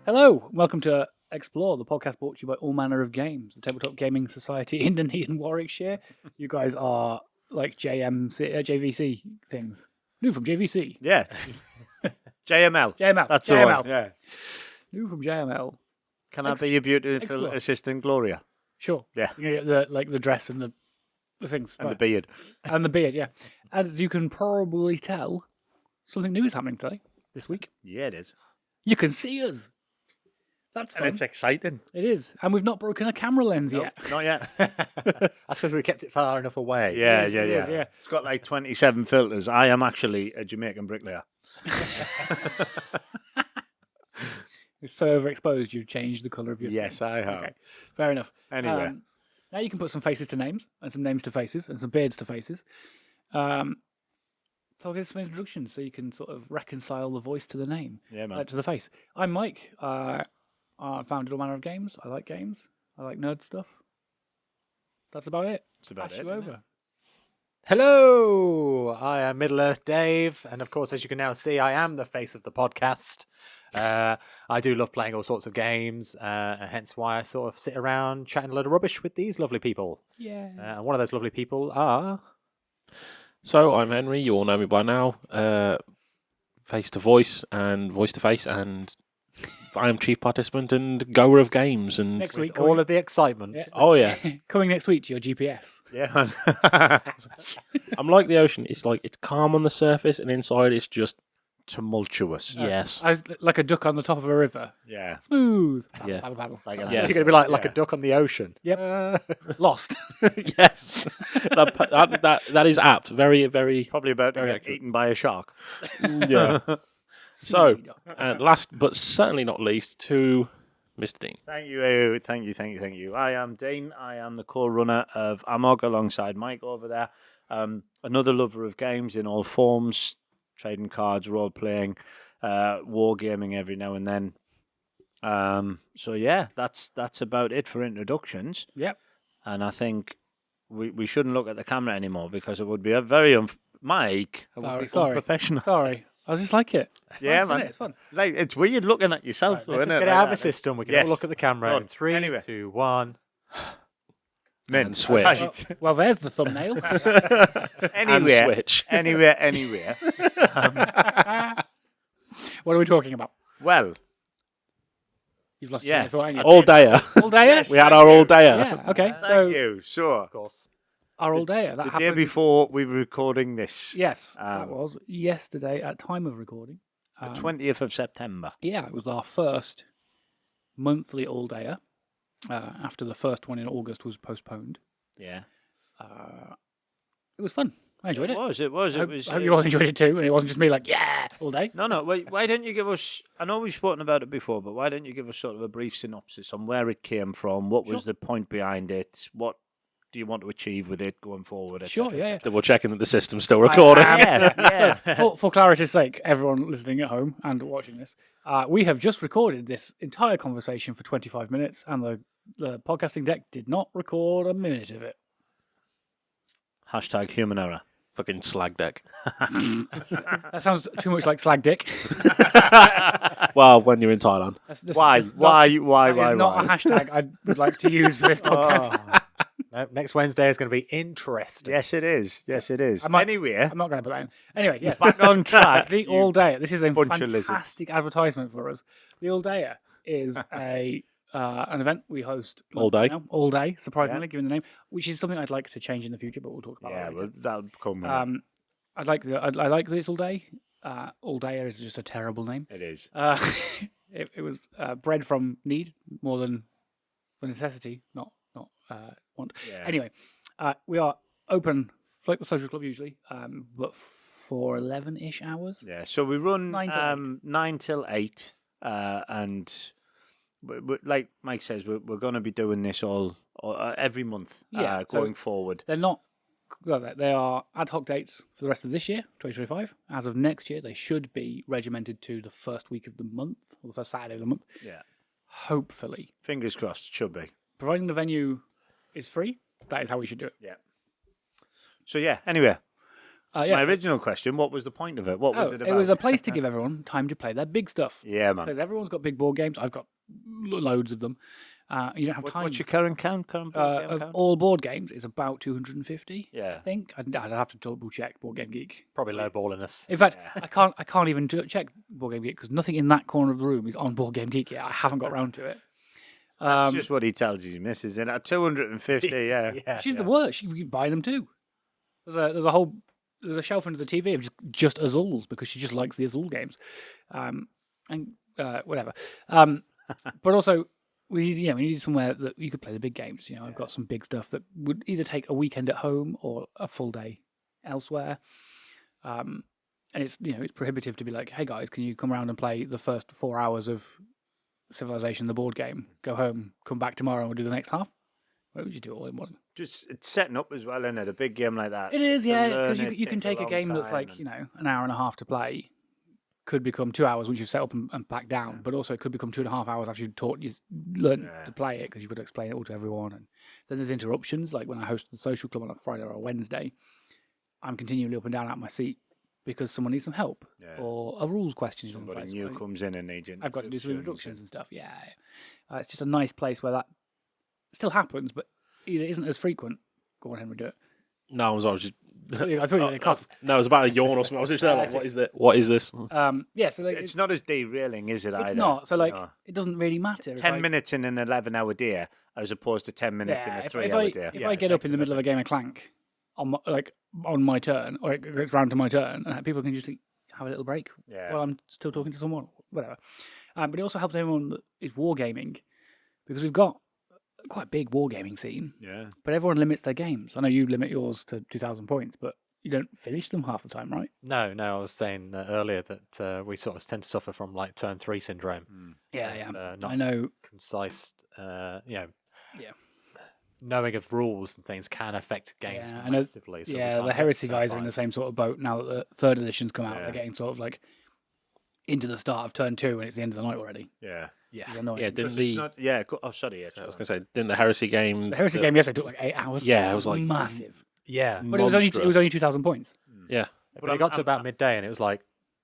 Hello, welcome to Explore, the podcast brought to you by All Manner of Games, the Tabletop Gaming Society in Dunedin, Warwickshire. You guys are like JVC things. New from JVC. Yeah. JML. JML. That's JML. the one. Yeah. New from JML. Can I be your beautiful Explore. assistant, Gloria? Sure. Yeah. You get the dress and the things. And the right. beard. And the beard, yeah. As you can probably tell, something new is happening today, this week. Yeah, it is. You can see us. That's fun. And it's exciting. It is. And we've not broken a camera lens yet. Not yet. That's because we kept it far enough away. Yeah, It is, yeah. yeah. It's got like 27 filters. I am actually a Jamaican bricklayer. It's so overexposed, you've changed the colour of your skin. Yes, I have. Okay, fair enough. Anyway. Now you can put some faces to names, and some names to faces, and some beards to faces. So I'll give some introductions so you can sort of reconcile the voice to the name, Yeah, man. to the face. I'm Mike. I founded All Manner of Games. I like games. I like nerd stuff. That's about it. That's about Pass it. you isn't it? over. Hello, I am Middle Earth Dave, and of course, as you can now see, I am the face of the podcast. I do love playing all sorts of games, and hence why I sort of sit around chatting a load of rubbish with these lovely people. Yeah. And one of those lovely people are... So I'm Henry. You all know me by now. Face to voice and voice to face, and I am chief participant and goer of games. And Next with week, all of the excitement. Yeah. oh yeah, Coming next week to your GPS. Yeah. I'm like the ocean. It's like it's calm on the surface, and inside it's just Tumultuous. yes, I was like a duck on the top of a river. Yeah. Smooth. Yeah. Paddle, paddle. Like Yes. You're going to be like Yeah. a duck on the ocean. Yep. Lost. yes. that is apt. Very, very. Probably about to Very get accurate. eaten by a shark. Yeah. So, Sea duck. last but certainly not least, to Mr. Dean. Thank you. I am Dean. I am the co-runner of Amog alongside Mike over there. Another lover of games in all forms, trading cards, role-playing, wargaming every now and then. So yeah, that's about it for introductions. Yep. And I think we shouldn't look at the camera anymore because it would be a very Mike. It would be Sorry. unprofessional. Sorry. I just like it. It's Yeah, nice, man. isn't it? It's fun. Like it's weird looking at yourself. though, Let's isn't just it? get it Like out of the that. system. We can Yes. all look at the camera Done. in 3, Anyway. 2, 1. Mint. And switch. Right. Well, there's the thumbnail. And Anywhere. switch. Anywhere. What are we talking about? Well, You've lost Yeah. your train of thought, haven't you? All-dayer. All day? Yes. We had Thank our you. all-dayer. Yeah, okay. thank So, you. Sure. Of course. our all day. That The happened. day before we were recording this, Yes, that Um, was yesterday at time of recording. the 20th of September. Yeah, it was our first monthly all dayer after the first one in August was postponed. Yeah. It was fun. I enjoyed it. It was. I hope, was. I hope you all enjoyed it too, and it wasn't just me like, yeah, all day. No. Why didn't you give us? I know we've spoken about it before, but why didn't you give us sort of a brief synopsis on where it came from? What was Sure. the point behind it? What do you want to achieve with it going forward? Et Sure, cetera, et yeah. cetera? Double checking that the system's still recording. Yeah. For clarity's sake, everyone listening at home and watching this, we have just recorded this entire conversation for 25 minutes, and the podcasting deck did not record a minute of it. Hashtag human error. Fucking slag deck. That sounds too much like slag dick. Well, when you're in Thailand. Why? That's not a Why? hashtag I would like to use for this podcast. No, next Wednesday is going to be interesting. Yes, it is. Yes, it is. I might- Anyway, I'm not going to put that in. Anyway, yes. back on track. The All Day. This is a bunch of lizards. fantastic advertisement for us. The All Day is an event we host All day? now. All day, surprisingly, given the name, which is something I'd like to change in the future, but we'll talk about Yeah, that well, later. that'll come. With I like this All Day. All Dayer is just a terrible name. it is. It was bred from need more than necessity, not want. Yeah. Anyway, we are open like the social club usually, but for 11-ish hours. Yeah, so we run 9 till 8. 9 till 8, and like Mike says, we're going to be doing this all every month Yeah, so- going forward. They're not. Well, they are ad hoc dates for the rest of this year, 2025. As of next year, they should be regimented to the first week of the month, or the first Saturday of the month. Yeah, Hopefully. fingers crossed, should be. Providing the venue is free, that is how we should do it. Yeah. So yeah, anyway, My original question: what was the point of it? What was it about? It was a place to give everyone time to play their big stuff. Yeah, man. Because everyone's got big board games. I've got loads of them. You don't have time. What's your current count? Current board game of count? all board games, it's about 250. Yeah. I think I'd have to double check Board Game Geek. Probably low balliness. In fact, I can't even check Board Game Geek because nothing in that corner of the room is on Board Game Geek yet. I haven't got round to it. That's just what he tells his missus. In at 250, yeah. She's the worst. She can buy them too. There's a shelf under the TV of just Azuls because she just likes the Azul games, and whatever. But also we need somewhere that you could play the big games. I've got some big stuff that would either take a weekend at home or a full day elsewhere. And it's prohibitive to be like, hey guys, can you come around and play the first 4 hours of Civilization, the board game? Go home, come back tomorrow, and we'll do the next half. Why would you do it all in one? Just it's setting up as well, isn't it? A big game like that. It is, yeah, learn because you can takes a take a long game that's time like, an hour and a half to play, could become 2 hours once you've set up and back down, but also it could become 2.5 hours after you've learned to play it because you've got to explain it all to everyone. And then there's interruptions, like when I host the social club on a Friday or a Wednesday, I'm continually up and down out of my seat because someone needs some help or a rules question. Somebody new comes in and needs I've got to do some introductions and stuff. Yeah, it's just a nice place where that still happens, but either isn't as frequent. Go on, Henry, do it. No, I was just. I thought you were going to cough. No, it was about a yawn or something. I was just there like, what is this? Yeah, so it's not as derailing, is it? It's either? not. So it doesn't really matter. 10 minutes in an 11-hour day as opposed to 10 minutes in a 3-hour day. If I get up in the middle of a game of Clank on my turn, or it goes round to my turn, and people can just have a little break while I'm still talking to someone, whatever. But it also helps everyone that is wargaming because we've got quite a big wargaming scene. Yeah. But everyone limits their games. I know you limit yours to 2,000 points, but you don't finish them half the time, right? No, I was saying earlier that we sort of tend to suffer from like turn 3 syndrome. Yeah. Not I know. Concise, knowing of rules and things can affect games massively. So the Heresy guys are in the same sort of boat now that the third edition's come out. They're getting sort of like into the start of turn 2 and it's the end of the night already. Yeah. Yeah, didn't the... Oh, sorry. Yeah, I was going to say, didn't the Heresy game... The Heresy game, yes, it took like 8 hours. Yeah, it was like... Massive. Yeah. But it was only 2,000 points. Yeah. But I got to about midday and it was like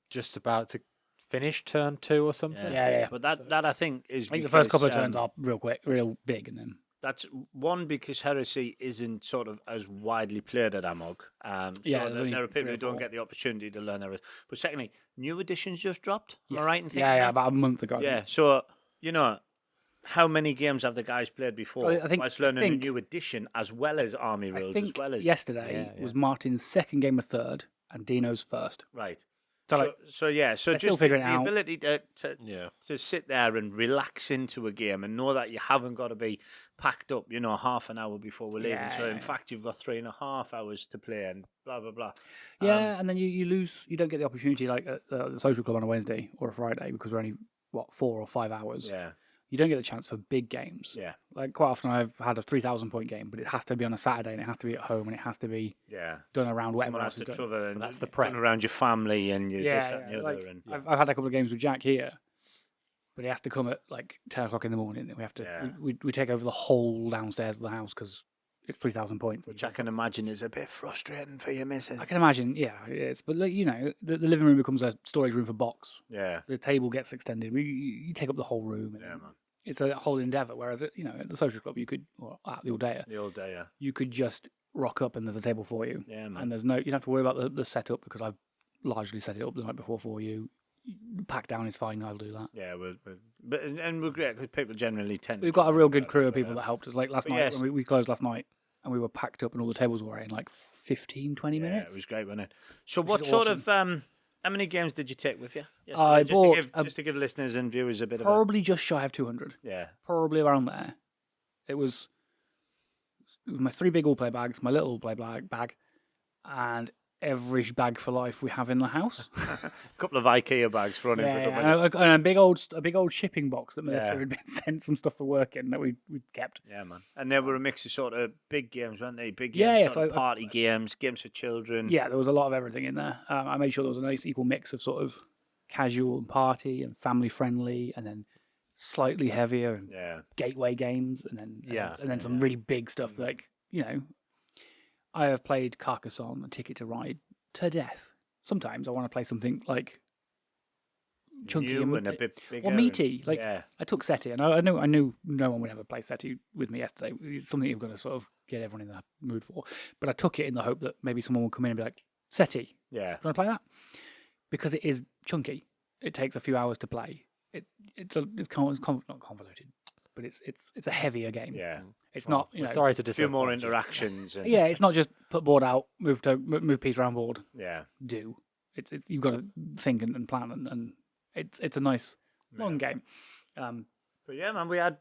just about to finish turn 2 or something. Yeah. But that I think is... I think the first couple of turns are real quick, real big, and then... That's one because Heresy isn't sort of as widely played at Amog. Yeah, there are people who don't get the opportunity to learn Heresy. But secondly, new editions just dropped. Yes. Am I right in thinking Yeah, that? about a month ago. Yeah, so, how many games have the guys played before? I think whilst learning a new edition as well as army rules, as well as... yesterday was Martin's second game of third and Dino's first. Right. So just still figuring it the out. ability to sit there and relax into a game and know that you haven't got to be packed up, half an hour before we're leaving. So in fact, you've got 3.5 hours to play and blah blah blah. Yeah, and then you lose. You don't get the opportunity like at the social club on a Wednesday or a Friday because we're only 4 or 5 hours. Yeah. You don't get the chance for big games. Yeah. Like quite often I've had a 3,000 point game, but it has to be on a Saturday and it has to be at home and it has to be done around whatever else is going. And that's the prep. Around your family and your this, that, and the other. And I've had a couple of games with Jack here, but he has to come at like 10 o'clock in the morning. And we have to we take over the whole downstairs of the house because it's 3,000 points. Which I can imagine is a bit frustrating for your missus. I can imagine, yeah, it is. But the living room becomes a storage room for box. Yeah. The table gets extended. You take up the whole room. Yeah, man. It's a whole endeavour. Whereas, at the social club, you could, or at the All-Dayer, you could just rock up and there's a table for you. Yeah, man. And you don't have to worry about the setup because I've largely set it up the night before for you. Pack down is fine. I'll do that. Yeah, we're great because people generally tend. We've got a real good crew of people that helped us. Like last night, when we closed last night, and we were packed up and all the tables were in like 15, 20 minutes. Yeah, it was great, wasn't it? So, what sort of how many games did you take with you? I bought just to give listeners and viewers a bit of probably just shy of 200. Yeah, probably around there. It was my 3 big all-play bags, my little all-play bag, and every bag for life we have in the house. A couple of IKEA bags for running. And a big old shipping box that Melissa had been sent some stuff for work in that we kept. Yeah, man. And there were a mix of sort of big games, weren't they? Big games, party games, games for children. Yeah, there was a lot of everything in there. I made sure there was a nice equal mix of sort of casual and party and family friendly, and then slightly heavier and gateway games, and then some really big stuff like I have played Carcassonne, A Ticket to Ride to death. Sometimes I want to play something like chunky New and a bit bigger. or meaty. Like yeah. I took SETI, and I knew no one would ever play SETI with me yesterday. It's something you're going to sort of get everyone in the mood for. But I took it in the hope that maybe someone would come in and be like, SETI, Yeah. do you want to play that? Because it is chunky. It takes a few hours to play. It's not convoluted, but it's a heavier game. Yeah. It's not. You know, Sorry to A few disappoint more you. interactions. And, yeah, it's not just put board out, move piece around board, Yeah. do. You've got to think and plan, and it's a nice long game. But yeah, man, we had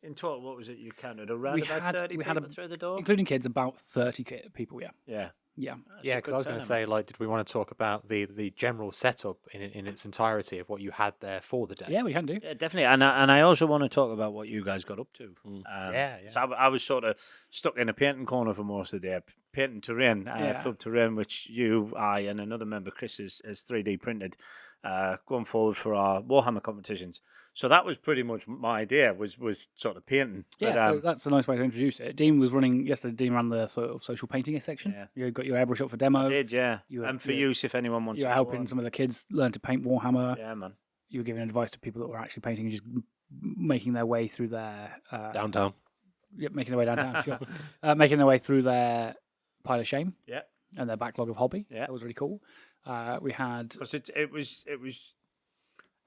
in total, what was it you counted? Around about 30 people through the door? Including kids, about 30 people, yeah. Yeah. Yeah. Yeah, because I was going to say, like, did we want to talk about the general setup in its entirety of what you had there for the day? Yeah, we can do. Yeah, definitely. And I also want to talk about what you guys got up to. Yeah. So I was sort of stuck in a painting corner for most of the day. Painting terrain, Club Terrain, which you, I, and another member, Chris, has 3D printed, going forward for our Warhammer competitions. So that was pretty much my idea, was sort of painting. Yeah, But, so that's a nice way to introduce it. Dean was running yesterday. Dean ran the sort of social painting section. Yeah. You got your airbrush up for demo. I did, yeah. You were- And for you- use if anyone wants You to. were go helping on. some of the kids learn to paint Warhammer. Yeah, man. You were giving advice to people that were actually painting and just making their way through their Downtown. making their way downtown. Sure, making their way through their pile of shame. Yeah. And their backlog of hobby. Yeah. That was really cool. We had Because it was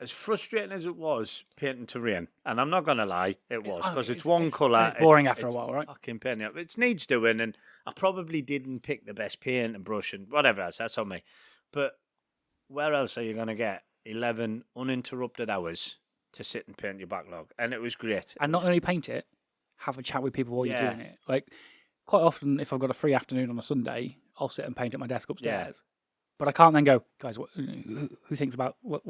as frustrating as it was painting terrain, and I'm not going to lie, it was, because it's one colour. it's boring after a while, right? Fucking painting. It needs doing, and I probably didn't pick the best paint and brush and whatever else. That's on me. But where else are you going to get 11 uninterrupted hours to sit and paint your backlog? And it was great. and not only paint it, have a chat with people while Yeah. you're doing it. Like quite often, if I've got a free afternoon on a Sunday, I'll sit and paint at my desk upstairs. But I can't then go, guys. Who thinks about what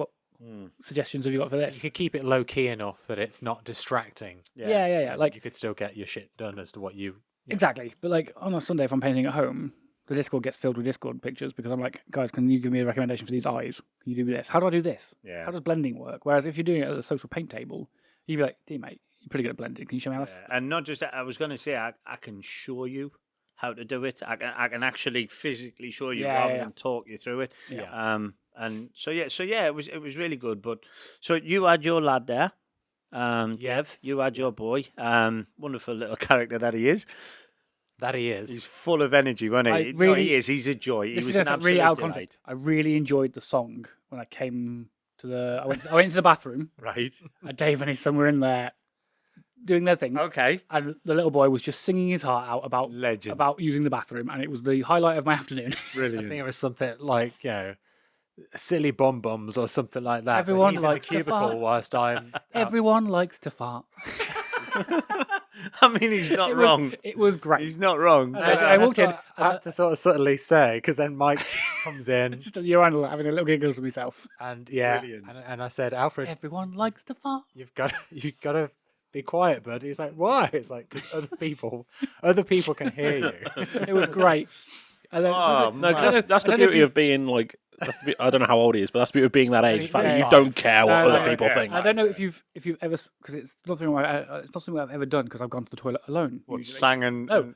suggestions have you got for You this? could keep it low key enough that it's not distracting. Yeah. Like you could still get your shit done as to what you. exactly. But like on a Sunday, if I'm painting at home, the Discord gets filled with Discord pictures because I'm like, guys, can you give me a recommendation for these eyes? Can you do this? How do I do this? Yeah. How does blending work? Whereas if you're doing it at a social paint table, you'd be like, "Dear mate, you're pretty good at blending. Can you show me how this?" And not just that, I was going to say, I can show you how to do it. I can actually physically show you rather than talk you through it. Yeah. And so yeah, it was really good. But so you had your lad there, Dev. You had your boy, wonderful little character that he is. That he is. He's full of energy, wasn't he? No, he is. He's a joy. He This was is an absolute really out of delight. context. I really enjoyed the song when I came to the. I went into the bathroom. Right. And Dave and his son were in there doing their things. Okay. And the little boy was just singing his heart out about using the bathroom, and it was the highlight of my afternoon. Brilliant. I think it was something like, silly bomb bombs or something like that. but Everyone he's likes in to the cubicle fart. whilst I'm. Everyone likes to fart. I mean, he's not wrong. It was great. He's not wrong. I walked in. I had to sort of subtly say, because then Mike comes in Just at the urinal having a little giggle to myself. and Brilliant. and I said, Alfred, Everyone likes to fart. you've got to be quiet, bud. He's like, why? It's like, because other people can hear you. It was great. And then, Oh, No, I 'cause don't that's know the if beauty you've- of being like. I don't know how old he is, but that's the beauty of being that age. he's The fact that you 25. don't care what No, other no, people yeah. think. I don't know if you've ever, because it's not something I've ever done because I've gone to the toilet alone. What, usually. sang and... No.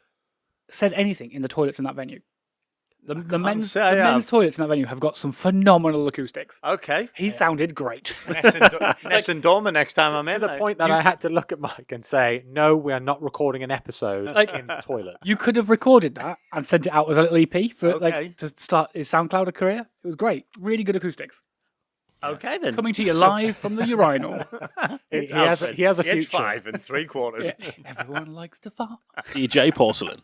Said anything in the toilets in that venue. The men's say I have. toilets in that venue have got some phenomenal acoustics. Okay. He sounded great. Ness and Dormer next time I'm To in. the point that I had to look at Mike and say, no, we are not recording an episode in the toilet. You could have recorded that and sent it out as a little EP for Okay. to start his SoundCloud career. It was great. Really good acoustics. Okay then. Coming to you live from the urinal. It's he has a Age future. 5 3/4. Everyone likes to fart. DJ Porcelain.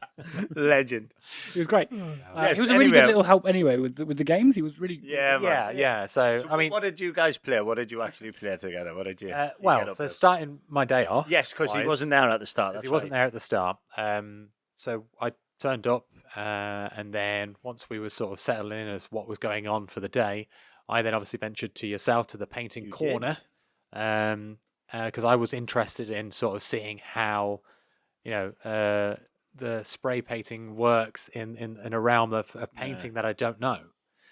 Legend. It was great. Yes, he was a really anyway. good little help anyway with the games. He was really Yeah, man. Yeah. So, I mean, what did you guys play? What did you actually play together? What did you? you get well, up so to? starting my day off. Yes, because he wise, wasn't there at the start. 'cause That's he wasn't right. there at the start. So I turned up, and then once we were sort of settling in as what was going on for the day, I then obviously ventured to yourself to the painting You corner, because I was interested in sort of seeing how, the spray painting works in a realm of painting that I don't know.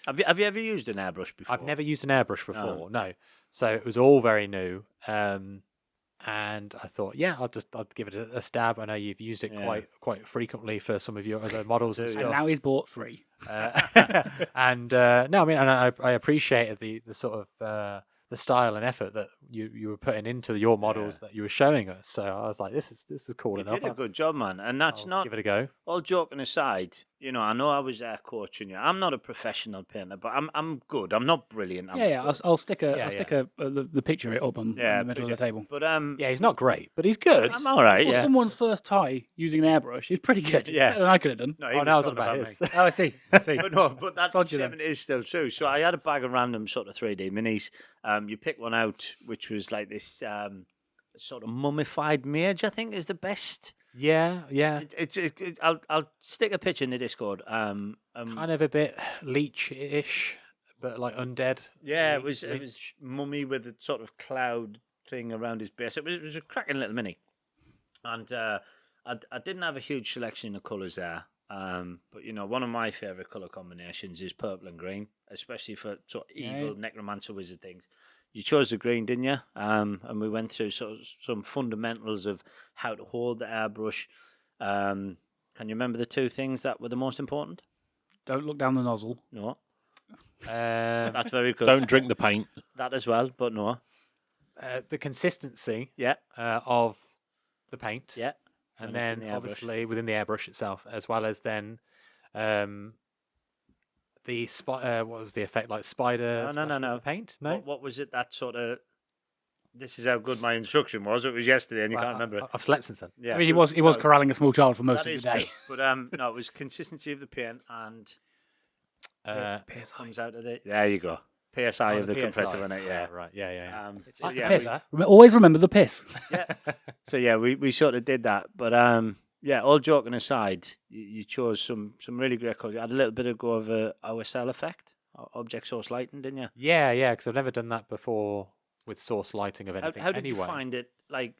Have you ever used an airbrush before? I've never used an airbrush before, no. So it was all very new. And and I thought, yeah, I'll give it a stab. I know you've used it quite frequently for some of your other models and And stuff. now he's bought 3. And no, I mean, and I appreciated the sort of the style and effort that you were putting into your models that you were showing us. So I was like, this is cool You enough. did a good job, man. And that's I'll not give it a go. all joking aside. You know, I know I was there coaching you. I'm not a professional painter, but I'm good. I'm not brilliant. I'm Yeah. good. I'll stick Yeah, the picture it up on the middle of the table. But Yeah, he's not great, but he's good. I'm all right. For Yeah. someone's first tie using an airbrush, he's pretty good. Yeah. Better than I could have done. No, he Oh, was now I was talking on about about his. me. Oh, I see. I see. But no, but that Sod you then. statement is still true. So I had a bag of random sort of 3D minis. You pick one out, which was like this sort of mummified mage, I think, is the best. Yeah. I'll stick a picture in the Discord. Kind of a bit leech-ish, but like undead. Yeah, it Leech. was mummy with a sort of cloud thing around his base. It was a cracking little mini, and I didn't have a huge selection of colours there. But you know, one of my favourite colour combinations is purple and green, especially for sort of evil necromancer wizard things. You chose the green, didn't you? And we went through sort of some fundamentals of how to hold the airbrush. Can you remember the 2 things that were the most important? Don't look down the nozzle. No, Um, that's very good. Don't drink the paint. That as well, but no. the consistency Yeah, of the paint. yeah. And When it's in then the airbrush. obviously within the airbrush itself, as well as then the what was the effect, like spider? No. splashing with the paint. No, What was it that sort of? This is how good my instruction was. It was yesterday, and you Well, can't remember it. I've slept since then. Yeah, I mean, he was no, corralling a small child for most that of is the day. true. But no, it was consistency of the paint and PSI. comes out of it. There you go. PSI of the compressor in it. Yeah. Right. Yeah. It's So, the yeah, piss. we- Always remember the piss. So yeah, we sort of did that. But yeah, all joking aside, you chose some really great colours. You had a little bit of go of a OSL effect, object source lighting, didn't you? Yeah. Because I've never done that before with source lighting of anything. How did anyway. you find it? Like,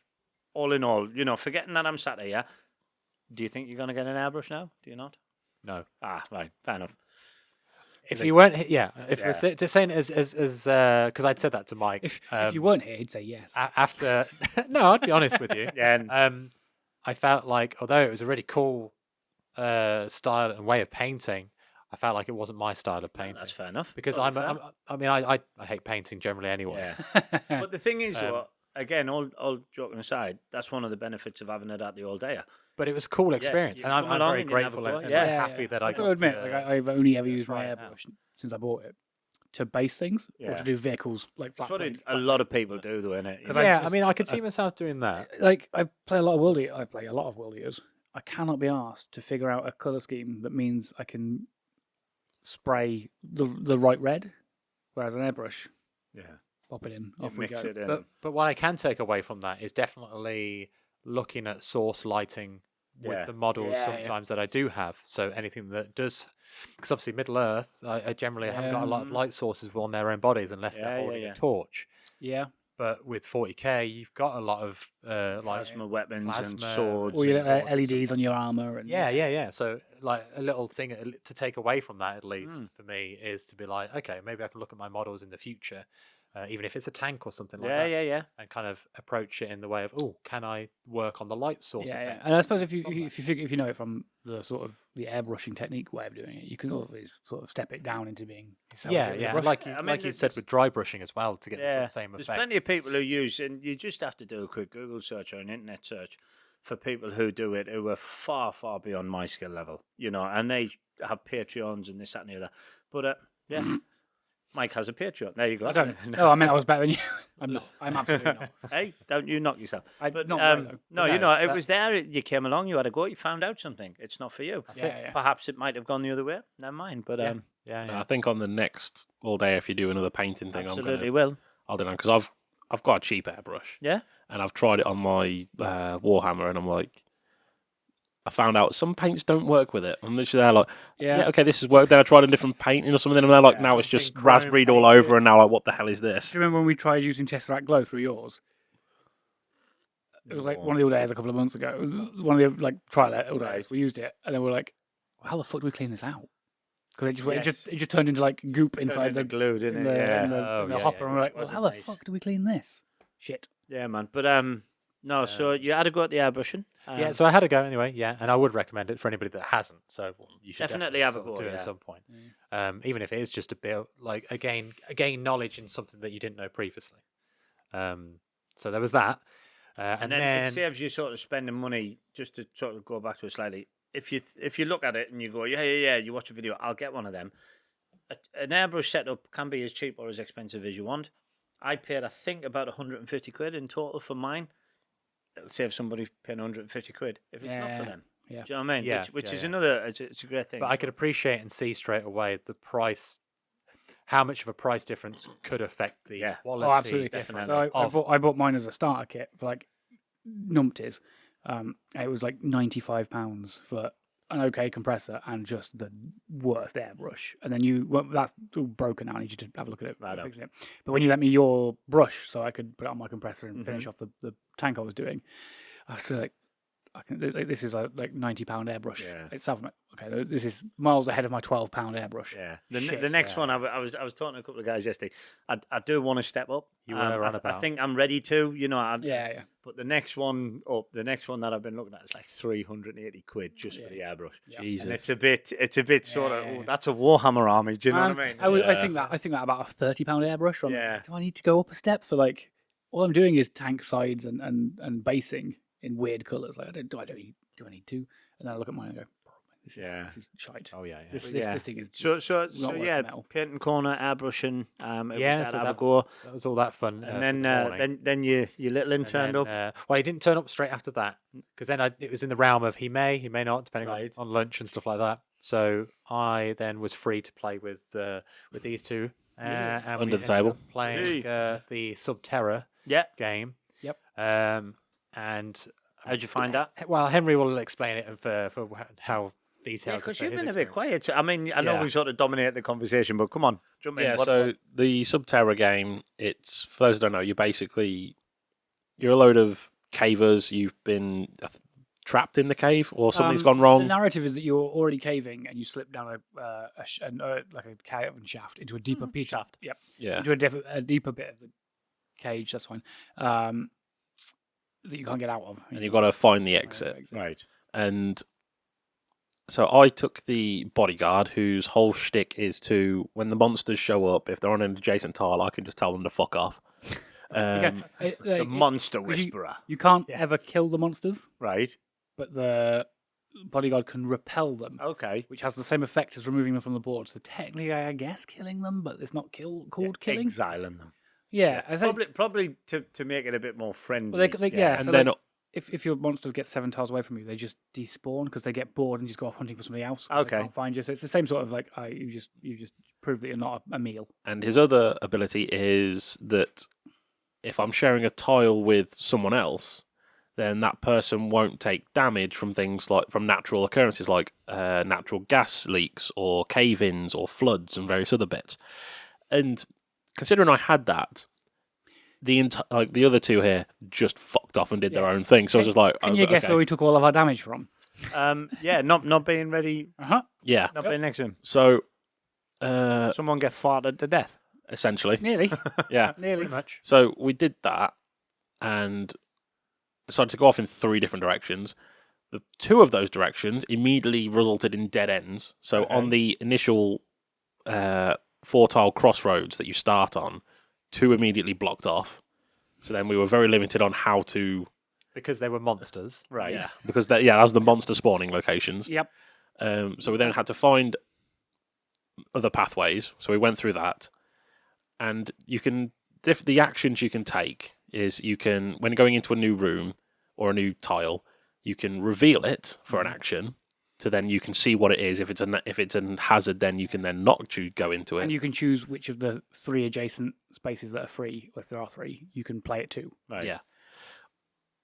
all in all, you know, forgetting that I'm sat here, do you think you're going to get an airbrush now? Do you not? No. Ah, right, fair enough. If Like- you weren't, if Yeah. we're just saying as because I'd said that to Mike. If you weren't here, he'd say yes. After, no, I'd be honest with you. Yeah, and I felt like, although it was a really cool style and way of painting, I felt like it wasn't my style of painting. that's fair enough. Because Totally fair. I hate painting generally anyway. Yeah. But the thing is, though, again, all joking aside, that's one of the benefits of having it at the All-Dayer. But it was a cool experience, you and I'm come along very and you have a grateful go. and Yeah, happy that I I've got got to admit, to, I've only ever used try my it out. airbrush since I bought it to base things or Yeah. to do vehicles like That's flat what plate. a lot of people do, though, innit? 'Cause yeah, I mean, I could see myself doing that. Like I play a lot of World Eaters. I play a lot of World Eaters. I cannot be asked to figure out a color scheme that means I can spray the right red, whereas an airbrush, Yeah. pop it in, You off we go. mix it in. But what I can take away from that is definitely looking at source lighting with Yeah. the models Yeah, yeah. sometimes that I do have. So anything that does, because obviously Middle Earth, I generally haven't got a lot of light sources on their own bodies unless Yeah, they're yeah, holding yeah. a torch. Yeah, But with 40k, you've got a lot of like Plasma weapons and plasma, swords. or you and let swords and- LEDs on your armor and yeah. So like a little thing to take away from that, at least for me, is to be like, okay, maybe I can look at my models in the future, even if it's a tank or something like that, Yeah. and kind of approach it in the way of, oh, can I work on the light source yeah. effect? And I suppose if you know it from the sort of the airbrushing technique way of doing it, you can always sort of step it down into being Yeah. brush. Like you, I mean, like you it's- said with dry brushing as well to get the sort of same There's effect. plenty of people who use, and you just have to do a quick Google search or an internet search for people who do it who are far, far beyond my skill level, you know, and they have Patreons and this, that, and the other. But yeah, Mike has a Patreon. There you go. I don't. No, I mean I was better than you. I'm not. I'm absolutely not. Hey, don't you knock yourself. But not no, right, though. no, No, you know, it that- was there. You came along, you had a go, you found out something. It's not for you. Yeah. Perhaps it might have gone the other way. Never mind. But Yeah. I think on the next all day, if you do another painting thing, absolutely will. I'll do that because I've got a cheap airbrush. Yeah. And I've tried it on my Warhammer, and I'm like, I found out some paints don't work with it. I'm literally there like, yeah, okay, this has worked. Then I tried a different painting or something, and I'm there like, now it's just chrome raspberried all paint, over, and now like, what the hell is this? Do you remember when we tried using Tesseract Glow through yours? It was like one of the all days a couple of months ago. It was one of the like trial all days. Right. We used it, and then we're like, well, "How the fuck do we clean this out?" Because Yes. it just turned into like goop inside Inside the the glue, in didn't the, it? Yeah. in the, Oh, in the yeah, hopper, yeah, and we're like, "Well, wasn't how the nice. fuck do we clean this?" Shit. Yeah, man. But No, so you had to go at the airbrushing. Yeah, so I had a go anyway. Yeah, and I would recommend it for anybody that hasn't. So you should Definitely have a sort of go, do it at yeah. some point, even if it is just a bit like again knowledge in something that you didn't know previously. So there was that, and then it saves you sort of spending money. Just to sort of go back to it slightly, if you look at it and you go, yeah, you watch a video, I'll get one of them. An airbrush setup can be as cheap or as expensive as you want. I paid, I think, about 150 quid in total for mine. It'll save somebody paying 150 quid if it's not for them. Yeah. Do you know what I mean? Yeah, Which is yeah. another, it's a great thing. But I could appreciate and see straight away the price, how much of a price difference could affect the quality. Oh, absolutely different. So I bought mine as a starter kit for like numpties. It was like £95 for an okay compressor and just the worst airbrush. And then that's all broken now. I need you to have a look at it. Right. Fix it. But when you let me your brush, so I could put it on my compressor and finish off the tank I was doing, I was like, this is like £90 airbrush. Yeah. It's something. Okay, this is miles ahead of my £12 airbrush. Yeah. The next one, I was talking to a couple of guys yesterday. I do want to step up. You were on about. I think I'm ready to. Yeah. But the next one that I've been looking at is like 380 quid just for the airbrush. Yeah. Jesus. And it's a bit sort of that's a Warhammer army. Do you know what I mean? I think that about a £30 airbrush. Yeah. Do I need to go up a step for like? All I'm doing is tank sides and basing in weird colours. Like do I need to? And then I look at mine and go, this is shite. Oh yeah. This thing is So not worth yeah, metal. paint and corner, airbrushing. That was all that fun. And then your little in turned up. Well, he didn't turn up straight after that because then it was in the realm of he may not, depending on lunch and stuff like that. So I then was free to play with these two and Under we the ended table. up playing the Subterra game. Yep. And How'd you find that? well, Henry will explain it for how details. Because of you've his been a bit experience. quiet. I mean, I know we sort of dominate the conversation, but come on, jump in. Yeah, What- so the Subterra game, it's, for those who don't know, you're a load of cavers, you've been trapped in the cave, or something's gone The wrong. narrative is that you're already caving and you slip down like a cavern shaft into a deeper pit. shaft. Yep. Yeah. Into a deeper bit of the cage. That's fine. That you can't get out of. And you've got to find the exit. Right. And so I took the bodyguard, whose whole shtick is to, when the monsters show up, if they're on an adjacent tile, I can just tell them to fuck off. The monster whisperer. You can't ever kill the monsters, Right. but the bodyguard can repel them, Okay. which has the same effect as removing them from the board. So technically, I guess killing them, but it's not called killing. Exiling them. Yeah, I say, Probably to make it a bit more friendly. well, And so then like, if your monsters get 7 tiles away from you, they just despawn because they get bored and just go off hunting for somebody else. 'Cause they Okay. can't find you. So it's the same sort of like you just prove that you're not a meal. And his other ability is that if I'm sharing a tile with someone else, then that person won't take damage from things like from natural occurrences like natural gas leaks or cave-ins or floods and various other bits. And considering I had that, the other two here just fucked off and did their own thing. So I was just like, Can you guess where we took all of our damage from? Not being ready. Yeah. Not being next to him. So Someone get farted to death. essentially, Nearly. yeah. Nearly. much. So we did that and decided to go off in 3 different directions. The 2 of those directions immediately resulted in dead ends. So on the initial 4-tile crossroads that you start on, 2 immediately blocked off. So then we were very limited on how to... Because they were monsters. Right. Yeah, because that was the monster spawning locations. Yep. So we then had to find other pathways. So we went through that. And you can... the actions you can take is you can, when going into a new room or a new tile, you can reveal it for an action. So then you can see what it is. If it's a hazard, then you can then not go into it. And you can choose which of the 3 adjacent spaces that are free. If there are 3, you can play it too. Right. Yeah.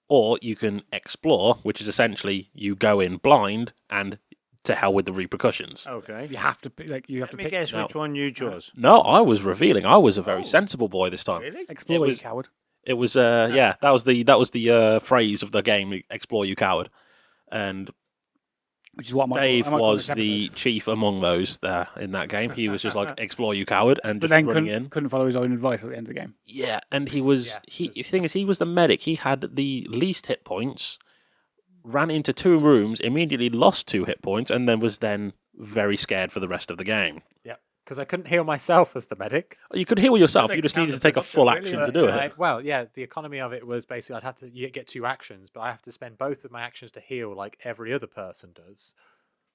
Or you can explore, which is essentially you go in blind and to hell with the repercussions. Okay. You have to Let me pick. guess which one you chose. No, I was revealing. I was a very sensible boy this time. Really? Explore, was- you coward. It was that was the phrase of the game, explore you coward. And which is what Dave I might call was this the episode. chief among those there in that game. He was just like, explore, you coward, and But just then running in. couldn't follow his own advice at the end of the game. Yeah, and he was. The thing is, he was the medic. He had the least hit points. Ran into 2 rooms, immediately lost 2 hit points, and then was very scared for the rest of the game. Yeah, because I couldn't heal myself as the medic. You could heal yourself. Medic You just needed to take a counterproductive, full really, action but, to do Right, it. well, yeah, the economy of it was basically I'd have to get 2 actions, but I have to spend both of my actions to heal like every other person does.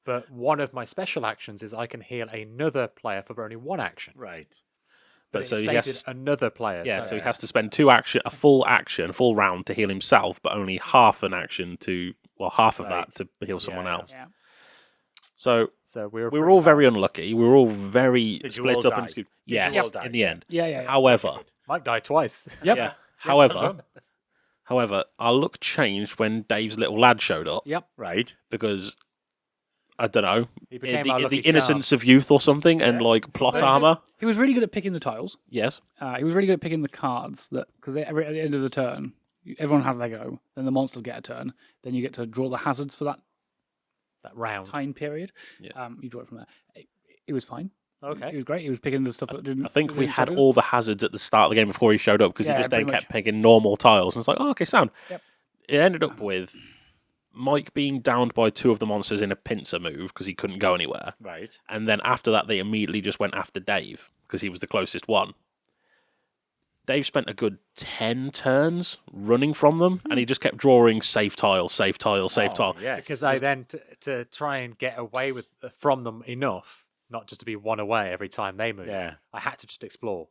But one of my special actions is I can heal another player for only 1 action. Right. But So it he stated has, another player. so he has to spend 2 a full round to heal himself, but only half an action half of that to heal someone else. Yeah. So So we were all very unlucky. We were all very Did you split all up die? into you yes all die? in the end. Yeah. However, Mike died twice. Yep. yeah. well done. However, our luck changed when Dave's little lad showed up Yep. Right. because I don't know He became the our lucky innocence of youth or something, and like plot armor. He was really good at picking the tiles. Yes, He was really good at picking the cards because at the end of the turn, everyone has their go. Then the monsters get a turn. Then you get to draw the hazards for that that round. time period. Yeah. You draw it from there. It was fine. Okay. He was great. He was picking the stuff that didn't. I think we didn't had suck. all the hazards at the start of the game before he showed up because he Yeah, just then pretty kept picking normal tiles, and it's like, oh, okay, sound. Yep. It ended up with Mike being downed by 2 of the monsters in a pincer move because he couldn't go anywhere. Right. And then after that, they immediately just went after Dave because he was the closest one. Dave spent a good 10 turns running from them, and he just kept drawing safe tile, safe tile, safe tile. Yes. Because I then, to try and get away from them enough, not just to be 1 away every time they moved, Yeah. I had to just explore.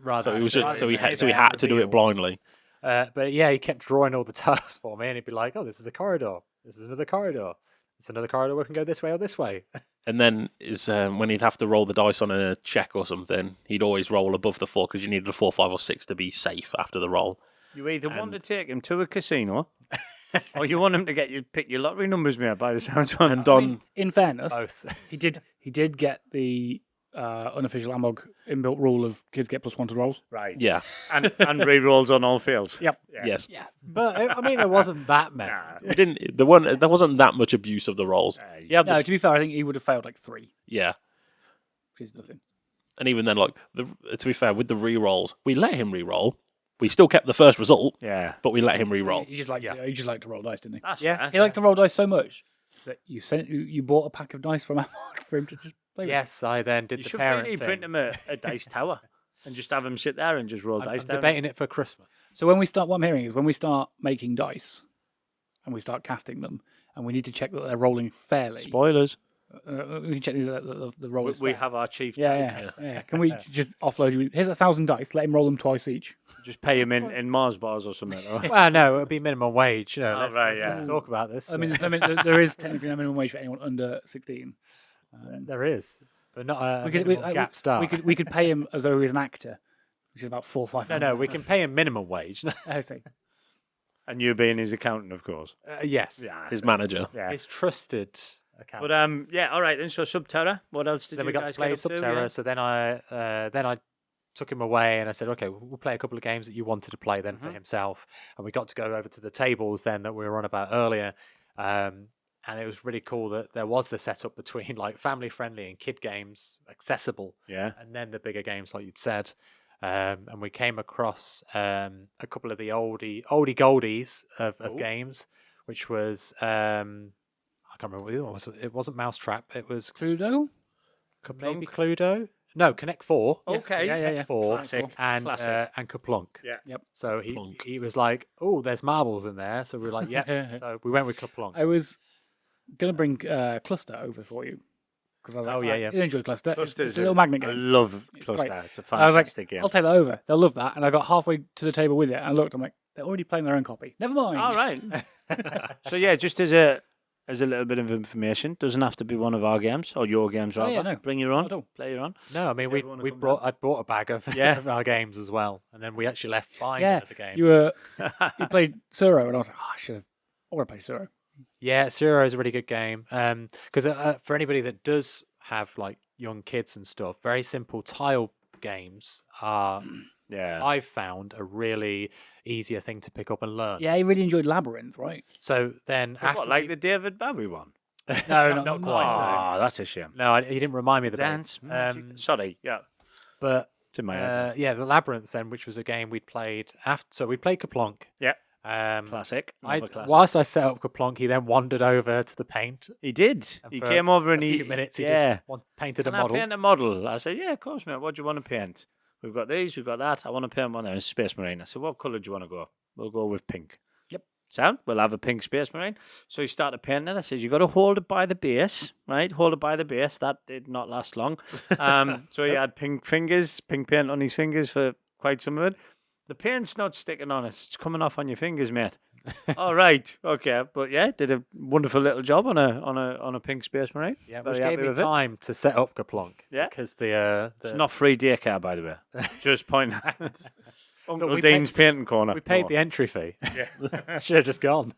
Rather, So it was rather just, so he than had stay there to and do it reveal. blindly. But yeah, he kept drawing all the tiles for me, and he'd be like, "Oh, this is a corridor. This is another corridor. It's another corridor. We can go this way or this way." And then when he'd have to roll the dice on a check or something, he'd always roll above the 4 because you needed a 4, 5, or 6 to be safe after the roll. You either want to take him to a casino, or you want him to pick your lottery numbers, mate. By the sounds of it. And on In fairness, Both. he did get the unofficial Amog inbuilt rule of kids get +1 to rolls. Right. yeah, And re-rolls on all fields. Yep. yes, Yeah, but I mean, there wasn't that many. it didn't. There wasn't that much abuse of the rolls. Yeah, No, to be fair, I think he would have failed like 3, yeah. which is nothing. And even then, like to be fair, with the re-rolls, we let him re-roll. We still kept the first result, Yeah. but we let him re-roll. He just liked to roll dice, didn't he? That's Yeah. fair. He liked to roll dice so much that you bought a pack of dice from Amog for him to just play with. Yes, I then did You the should parent really thing. print him a dice tower and just have him sit there and just roll I'm dice down. debating it for Christmas. So what I'm hearing is when we start making dice and we start casting them, and we need to check that they're rolling fairly. Spoilers. We can check the roll is We fair. have our chief. Yeah. Can we just offload you? Here's 1,000 dice. Let him roll them twice each. Just pay him in Mars bars or something. Or... Well, no, it'll be minimum wage. You know, Oh, let's, right, let's- yeah. let's talk about this. I mean, there is technically no minimum wage for anyone under 16. there is, but not a We could minimum gap star. we could pay him as though he was an actor, which is about 4 or 5. No, we can pay him minimum wage. I see. And you being his accountant, of course. Yes, His manager. Yeah. his trusted account. But yeah, all right then. So Subterra. What else did then you we got guys to play get up Subterra. Yeah? So then I took him away and I said, okay, we'll play a couple of games that you wanted to play then for himself. And we got to go over to the tables then that we were on about earlier. And it was really cool that there was the setup between like family friendly and kid games, accessible, Yeah. and then the bigger games like you'd said. And we came across a couple of the oldie goldies of games, which was I can't remember what the other one was. It wasn't Mousetrap. It was Cluedo? maybe Cluedo. No, Connect Four. Okay. Yeah, Connect Four. Classic. And Classic. and Kaplunk. Yeah. Yep. So Kaplunk. he was like, oh, there's marbles in there. So we were like, yeah. So we went with Kaplunk. I was going to bring Cluster over for you. Because I was like, Oh, yeah, yeah. You enjoy Cluster. Cluster's It's a little magnet I game. love It's Cluster. great. It's a I was like, fantastic game. I'll take that over. They'll love that. And I got halfway to the table with it, and I looked. I'm like, they're already playing their own copy. Never mind. All right. So yeah, just as a little bit of information, doesn't have to be one of our games or your games. Oh, Rather, yeah, no. bring your own. Not at all. Play your own. No, I mean Everyone we come brought I brought a bag of, Yeah. of our games as well, and then we actually left buying Yeah, another game. you played Suro, and I was like, I want to play Suro. Yeah, Suro is a really good game. Because for anybody that does have like young kids and stuff, very simple tile games are Yeah. I've found a really easier thing to pick up and learn. Yeah, you really enjoyed Labyrinth, right? So then after What, like the David Bowie one? No, Not quite. Ah, that's a shame. No, he didn't remind me of the Dance bit. magic. Sorry, yeah. But It's in my head. yeah, the Labyrinth then, which was a game we'd played after. So we played Kaplonk. Yeah. Um, Classic. I, Another classic. whilst I set up Kaplonk, he then wandered over to the paint. He did. And He for came over and a he few minutes, he yeah. just painted Can a I model. paint a model? I said, yeah, of course, mate. What do you want to paint? We've got these, we've got that. I want to paint one there. It's Space Marine. I said, what colour do you want to go? We'll go with pink. Yep. So we'll have a pink Space Marine. So he started painting it. I said, you've got to hold it by the base, right? Hold it by the base. That did not last long. So he had pink fingers, pink paint on his fingers for quite some of it. The paint's not sticking on us. It's coming off on your fingers, mate. All right, okay, but yeah, did a wonderful little job on a pink Space Marine. Yeah, Very which happy gave me with it. time to set up Kaplonk. Yeah. Because the It's not free daycare, by the way. Just point out. Uncle we Dean's paid- painting corner. we paid No. the entry fee. Should have just gone.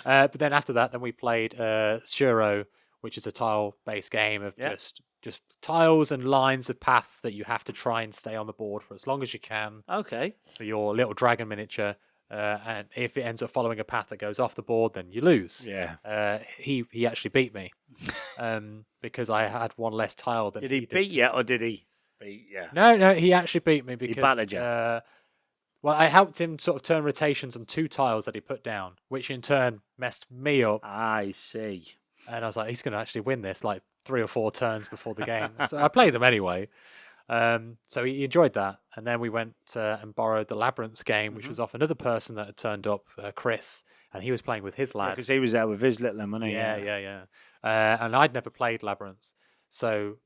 But then after that, then we played Shuro, which is a tile-based game of Yeah. just tiles and lines of paths that you have to try and stay on the board for as long as you can Okay. for your little dragon miniature. And if it ends up following a path that goes off the board, then you lose. Yeah. He actually beat me because I had one less tile than Did he beat you or did he beat you? No, he actually beat me because battered you? well, I helped him sort of turn rotations on 2 tiles that he put down, which in turn messed me up. I see. And I was like, he's going to actually win this like 3 or 4 turns before the game. So I played them anyway. So he enjoyed that. And then we went and borrowed the Labyrinth game, which was off another person that had turned up, Chris, and he was playing with his lad. Because he was there with his little one, wasn't he? Yeah. And I'd never played Labyrinth, so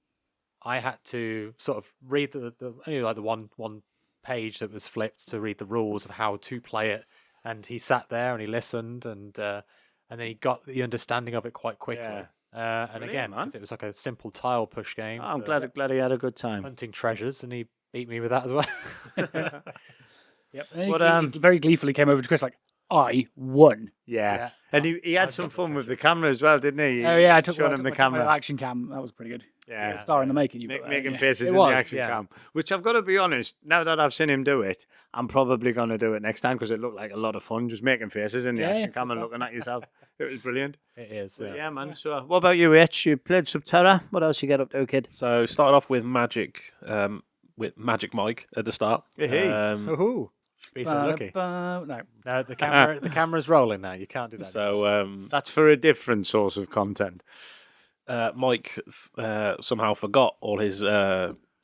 I had to sort of read the only like the one page that was flipped to read the rules of how to play it. And he sat there and he listened, and then he got the understanding of it quite quickly. Yeah. And Brilliant, again, man. because it was like a simple tile push game. Oh, I'm for glad he had a good time. hunting treasures, and he beat me with that as well. Yep. But, He very gleefully came over to Chris like, I won. Yeah. And he had some fun with the camera as well, didn't he? Oh yeah, I took Showing my him the my camera. action cam. That was pretty good. Yeah. Star in the making. You Making faces It in was, the action yeah. cam. Which I've got to be honest, now that I've seen him do it, I'm probably going to do it next time because it looked like a lot of fun just making faces in the Yeah, action cam and looking at yourself. It was brilliant. It is. But yeah, man. So, what about you, H? You played Subterra. What else you get up to, kid? So started off with Magic Mike at the start. Hey. Ooh, be so lucky. No. No, the camera's rolling now. You can't do that. So That's for a different source of content. Mike somehow forgot all his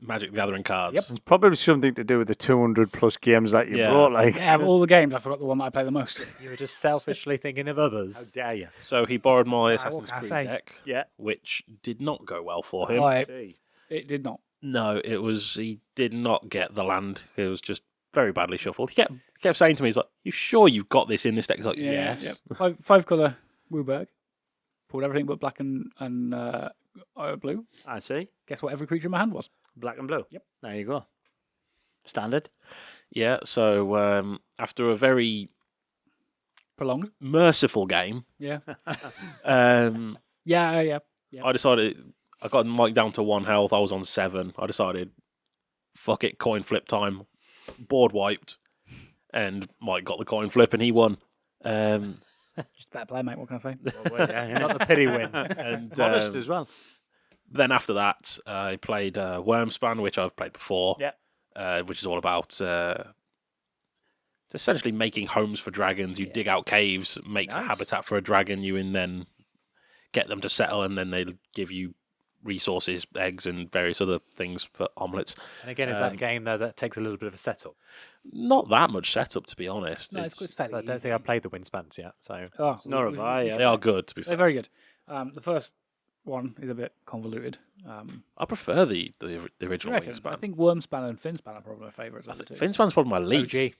Magic the Gathering cards. Yep. It's probably something to do with the 200 plus games that you Yeah. brought. Like, Yeah, of all the games, I forgot the one that I play the most. You were just selfishly thinking of how others. dare you? So he borrowed my what Assassin's can I Creed say? deck, Yeah. which did not go well for him. I- See. It did not. No, he did not get the land. It was just very badly shuffled. He kept saying to me, he's like, "You sure you've got this in this deck?" He's like, Yeah, "Yes." yeah. Five color Wooberg. Pulled everything but black and blue. I see. Guess what every creature in my hand was? Black and blue. Yep. There you go. Standard. Yeah, so after a very Prolonged. merciful game, Yeah. um, Yeah. Yeah. I decided I got Mike down to 1 health. I was on 7. I decided, fuck it, coin flip time. Board wiped, and Mike got the coin flip, and he won. Just better play, mate. What can I say? Not the pity win. And Modest as well. then after that, I played Wormspan, which I've played before. Yeah. Which is all about essentially making homes for dragons. You dig out caves, make a Nice. habitat for a dragon. You and then get them to settle, and then they'll give you resources, eggs, and various other things for omelets. And again, is that a game though that takes a little bit of a setup? Not that much setup, to be honest. No, it's So I don't think I've played the Windspans yet. So Oh, Nor have I. They are good, to be They're fair. very good. The first one is a bit convoluted. I prefer the original I Wingspan. think Wormspan and Finspan are probably my favourites. I of the think two. Finspan's probably my least. OG.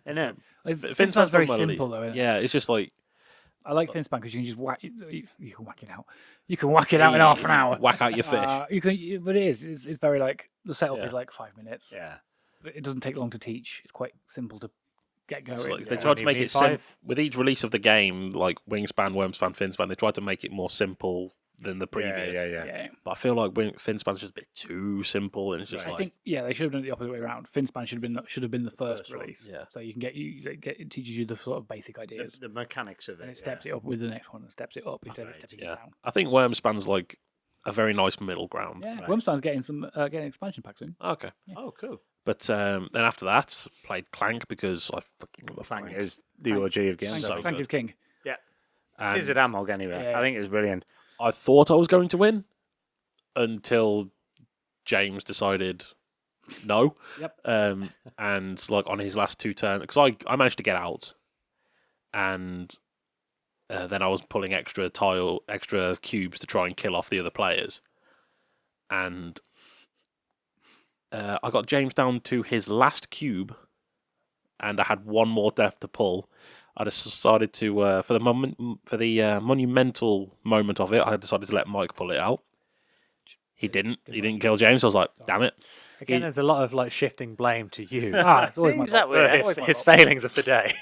Innit? Finspan's very probably my simple least. though. Isn't it? Yeah, it's just like I like Finspan because you can just whack. You can whack it out. You can whack it out in half an hour. whack out your fish. But it's very like the setup Yeah. is like 5 minutes. Yeah. It doesn't take long to teach. It's quite simple to get going. It's like they Yeah, tried to you make need it simple 5. with each release of the game, like Wingspan, Wormspan, Finspan. They tried to make it more simple than the previous. Yeah. But I feel like Finspan's just a bit too simple, and it's just I like think they should have done it the opposite way around. Finspan should have been the first one. release. Yeah. So you can it teaches you the sort of basic ideas, The mechanics of it. and it steps it up with the next one and steps it up instead of stepping it down. I think Wormspan's like a very nice middle ground. Yeah, Right. Wormspan's getting getting an expansion pack soon. Okay. Oh, cool. But then after that, played Clank because I fucking love Clank Clank. is the OG of games. So Clank good. is king. Yeah. And It is at Amog anyway. Yeah. I think it's brilliant. I thought I was going to win until James decided no. Yep. And like on his last 2 turns, because I managed to get out, and then I was pulling extra cubes to try and kill off the other players, and I got James down to his last cube, and I had one more death to pull. I just decided to, for the monumental moment of it, I decided to let Mike pull it out. He didn't. He didn't kill James. I was like, damn it. Again, there's a lot of like shifting blame to you It's always my Seems that fault. way. Always my his fault. failings of the day.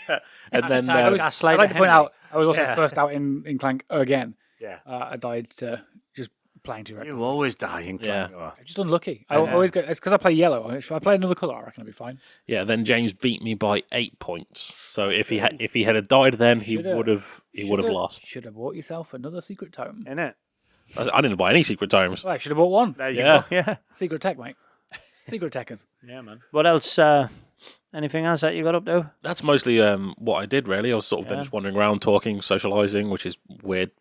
And then Hashtag I'd gaslight like to point Henry. out, I was also Yeah. first out in Clank again. Yeah. I died to just playing too You recklessly. always die in Clank. I'm just unlucky. I always get. It's because I play yellow. If I play another color, I reckon I'll be fine. then James beat me by 8 points. So if he had died then, he Shoulda- would have lost. Should have bought yourself another secret tome. Innit? I didn't buy any secret tomes. Well, I should have bought one. There you Yeah. go. Yeah. Secret tech, mate. Secret techers. Yeah, man. What else? Anything else that you got up to? That's mostly what I did, really. I was sort of then Yeah. just wandering around, talking, socialising, which is weird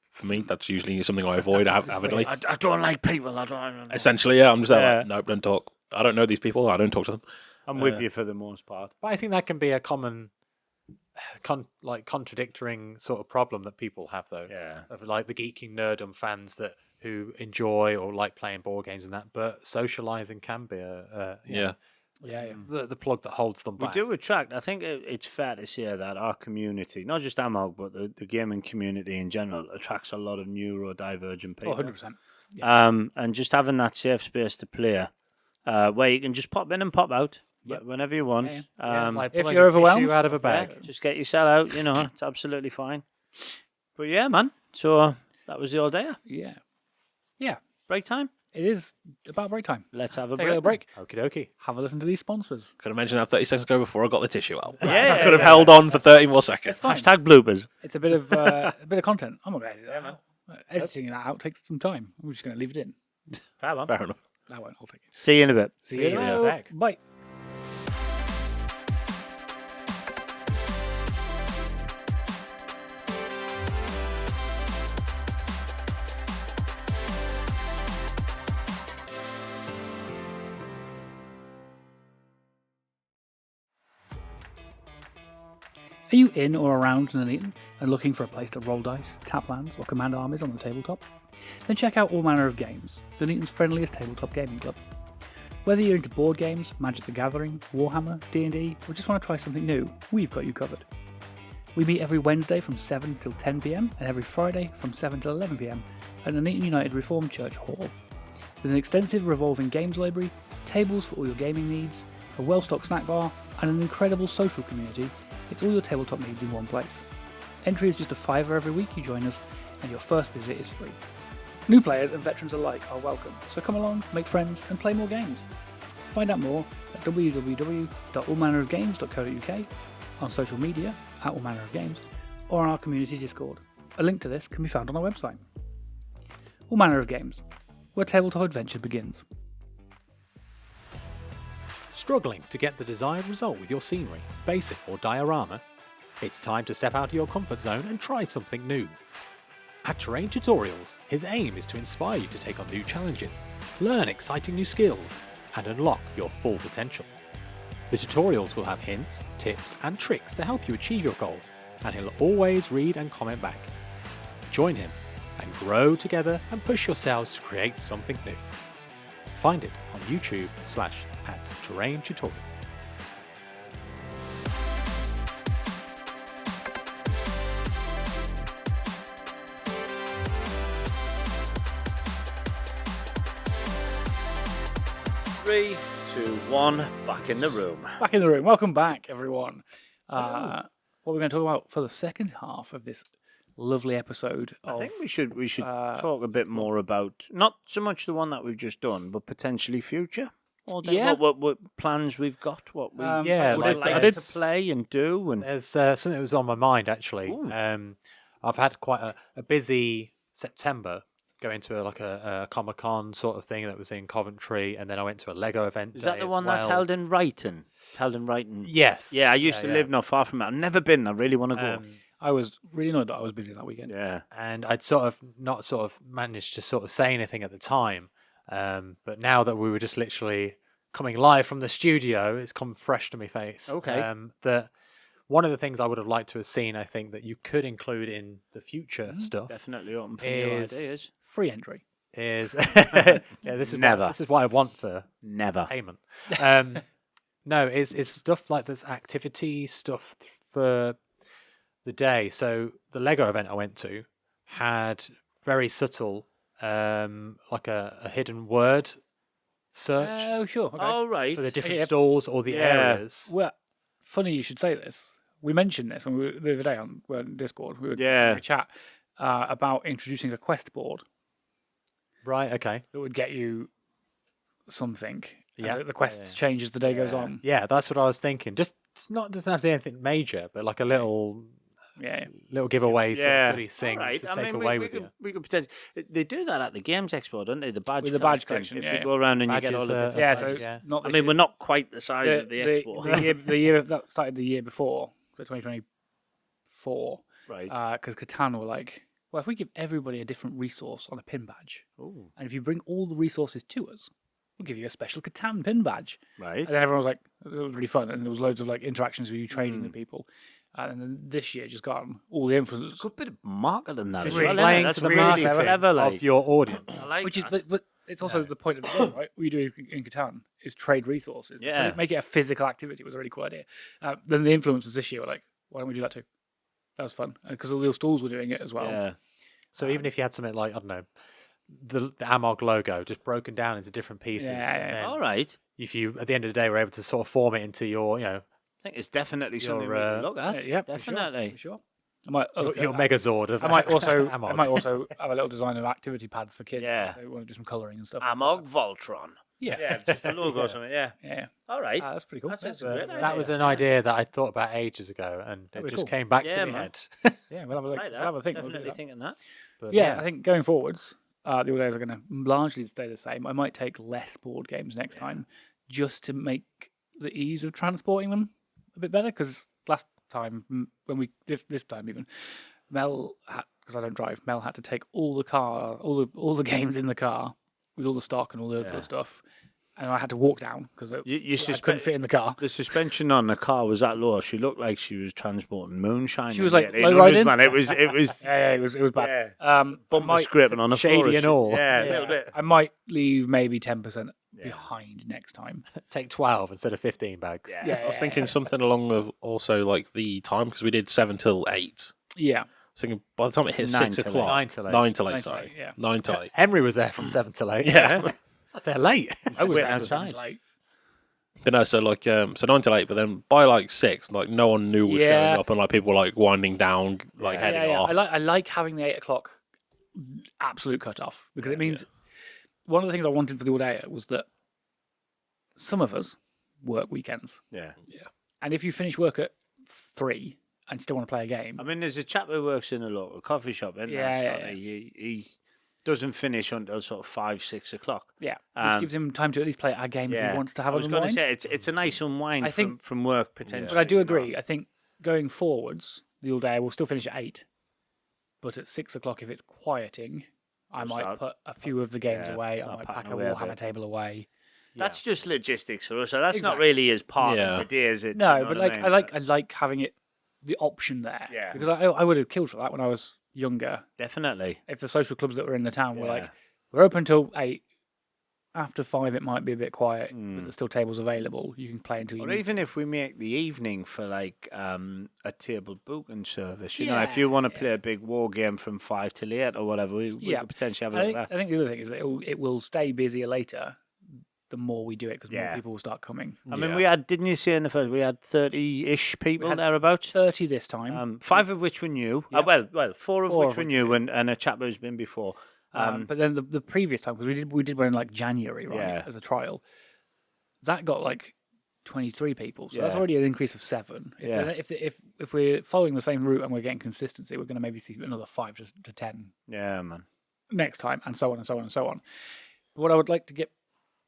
for me. That's usually something I avoid avidly. I don't like people. I don't. Essentially, yeah, I'm just Yeah. like, nope, don't talk. I don't know these people. I don't talk to them. I'm with you for the most part. But I think that can be a common, contradicting sort of problem that people have, though. Yeah. Of like the geeking nerdum fans who enjoy or like playing board games and that, but socializing can be Yeah. the plug that holds them We back. do attract. I think it's fair to say that our community, not just Amog, but the gaming community in general, attracts a lot of neurodivergent people. 100%. And just having that safe space to play, where you can just pop in and pop out whenever you want. Yeah. Like If pulling you're a tissue overwhelmed, out of a bag. Just get your cell out. It's absolutely fine. But yeah, man. So that was the All-Dayer. Yeah. Break time. It is about break time. Let's have a Take break. a little break. Okie dokie. Have a listen to these sponsors. Could have mentioned that 30 seconds ago before I got the tissue out. Yeah, I could have held on for 30 more seconds. It's fine. Hashtag bloopers. It's a bit of content. I'm not going to edit that out. Editing that out takes some time. I'm just going to leave it in. Fair one. Fair enough. That won't. I'll take it. See you in a bit. See you in a later. sec. Bye. Are you in or around Nuneaton and looking for a place to roll dice, tap lands, or command armies on the tabletop? Then check out All Manner of Games, Nuneaton's friendliest tabletop gaming club. Whether you're into board games, Magic the Gathering, Warhammer, D&D, or just want to try something new, we've got you covered. We meet every Wednesday from 7 till 10 PM and every Friday from 7 till 11 PM at Nuneaton United Reformed Church Hall. With an extensive revolving games library, tables for all your gaming needs, a well-stocked snack bar, and an incredible social community, it's all your tabletop needs in one place. Entry is just a £5 every week you join us, and your first visit is free. New players and veterans alike are welcome, so come along, make friends, and play more games. Find out more at www.allmannerofgames.co.uk, on social media at All Manner of Games, or on our community Discord. A link to this can be found on our website. All Manner of Games, where tabletop adventure begins. Struggling to get the desired result with your scenery, basic or diorama? It's time to step out of your comfort zone and try something new. At Terrain Tutorials, his aim is to inspire you to take on new challenges, learn exciting new skills, and unlock your full potential. The tutorials will have hints, tips, and tricks to help you achieve your goal, and he'll always read and comment back. Join him and grow together and push yourselves to create something new. Find it on YouTube/@Terrain Tutorial. Three, two, one. Back in the room. Back in the room. Welcome back, everyone. What we're going to talk about for the second half of this lovely episode of. I think we should talk a bit more about not so much the one that we've just done, but potentially future. Yeah. What plans we've got, what we Yeah, would like, like I to did- play and do, and There's something that was on my mind actually. Ooh. I've had quite a busy September going to a Comic-Con sort of thing that was in Coventry, and then I went to a Lego event. is that day the as one that's well. held in Wrighton? It's held in Wrighton. Yes. Yeah, I used to live not far from it. I've never been. I really want to go. I was really annoyed that I was busy that weekend. Yeah. And I'd not managed to sort of say anything at the time. But now that we were just literally coming live from the studio, it's come fresh to my face. Okay. That one of the things I would have liked to have seen, I think, that you could include in the future stuff Definitely open for new is ideas. Free entry. this is Never. this is what I want for Never. payment. No, is stuff like this activity stuff for the day. So the Lego event I went to had very subtle, like a hidden word search Oh, sure. Okay. All right. for the different yeah. stalls or the Yeah. areas. Well, funny you should say this. We mentioned this when we were the other day on Discord. We were Yeah. we chat about introducing a quest board Right. Okay. that would get you something. And Yeah. The quests change as the day goes on. Yeah, that's what I was thinking. Just doesn't have to be anything major, but like a little Yeah. giveaway sort Yeah. of goodie thing All right. to I take mean, away we with could, you. we could potentially. They do that at the Games Expo, don't they? The badge With the badge collection. collection, If yeah. you go around and you get all Badges, the different. Yeah, Fine, so it's yeah. not I this mean, year. we're not quite the size of the expo. the year that started the year before, so 2024, Right. because Catan were like, well, if we give everybody a different resource on a pin badge, Ooh. and if you bring all the resources to us, we'll give you a special Catan pin badge. Right. And then everyone was like, it was really fun, and there was loads of like interactions with you trading with people. And then this year, just gone all the influencers, Good bit of marketing that as You're well. playing That's to the really marketing clever, like. of your audience. I like which is that. but it's also the point of the game, right? What you do in Catan is trade resources. To Yeah. make it a physical activity was a really cool idea. Then the influencers this year were like, why don't we do that too? That was fun because all the stalls were doing it as well. Yeah. So even if you had something like, I don't know, the Amog logo just broken down into different pieces, Yeah, and then All right. if you at the end of the day were able to sort of form it into your, I think it's definitely something we Your, can look at. Yeah, definitely. for sure. I might, your Megazord of I might also, Amog. I might also have a little design of activity pads for kids. Yeah. If they want to do some colouring and stuff. Amog Voltron. Yeah, Yeah, just a logo or something. Yeah. yeah. All right. That's pretty cool. That's a Yeah, great That idea. was an idea that I thought about ages ago, and That'd it be just cool. came back Yeah, to my man. head. yeah, we'll have a, Like we'll have a think. We'll do Definitely that. thinking that. But Yeah, I think going forwards, the All-Dayers are going to largely stay the same. I might take less board games next time just to make the ease of transporting them a bit better. Because last time, when we this time even, Mel had, because I don't drive, Mel had to take all the games in the car with all the stock and all the other stuff, and I had to walk down because I couldn't fit in the car. The suspension on the car was that low. She looked like she was transporting moonshine. She was in like the low 800s, riding. man. It was Yeah, it was bad. I bumper might- scraping on the Shady floor. and all. Yeah, a yeah, little bit. I might leave maybe 10% behind next time. take 12 instead of 15 bags. Yeah, I was thinking something along of also like the time because we did 7 till 8. yeah. I was thinking by the time it hit 9 6 till o'clock, 9 till 8. 9 till 8, 9 till sorry, 8, yeah. 9 till 8. Henry was there from 7 till 8. Yeah. It's like they're late. I was Wait there for outside. something like But no, so like so 9 till 8, but then by like 6, like no one knew was Yeah. showing up, and like people were like winding down, like heading off. I like having the 8 o'clock absolute cut off because it means one of the things I wanted for the all-day was that some of us work weekends, Yeah. and if you finish work at 3 and still want to play a game, I mean, there's a chap who works in a local coffee shop, isn't Yeah, there? yeah, So yeah. He doesn't finish until sort of 5, 6 o'clock. yeah, which gives him time to at least play a game if he wants to have I a was going to unwind. say it's a nice unwind I think- from work potentially. But I do agree. I think going forwards, the all-day will still finish at 8, but at 6 o'clock, if it's quieting, I might start- put a few of the games yeah, away. I start might packing pack a away a Warhammer bit. table away. That's just logistics for us. So that's not Exactly. really as part Yeah. of the day, is it? No, You know but what like mean? I like having it the option there. Yeah. Because I would have killed for that when I was younger. Definitely. If the social clubs that were in the town were like, Yeah. we're open till 8. After 5, it might be a bit quiet, Hmm. but there's still tables available. You can play until you Or need. even if we make the evening for like a table booking service, you know, if you want to play a big war game from 5 till 8 or whatever, we Yeah. could potentially have a I look think, at that. I think the other thing is that it will stay busier later the more we do it, because more Yeah. people will start coming. I mean, we had, didn't you say in the first, we had 30-ish people had thereabouts? 30 this time. 5 of which were new. Yep. Well, 4 of which were new and a chap who's been before. But then the previous time, because we did one in like January, right, Yeah. as a trial, that got like 23 people. So that's Yeah. already an increase of 7. If we're following the same route and we're getting consistency, we're going to maybe see another 5 to 10 Yeah, man. next time, and so on and so on and so on. But what I would like to get,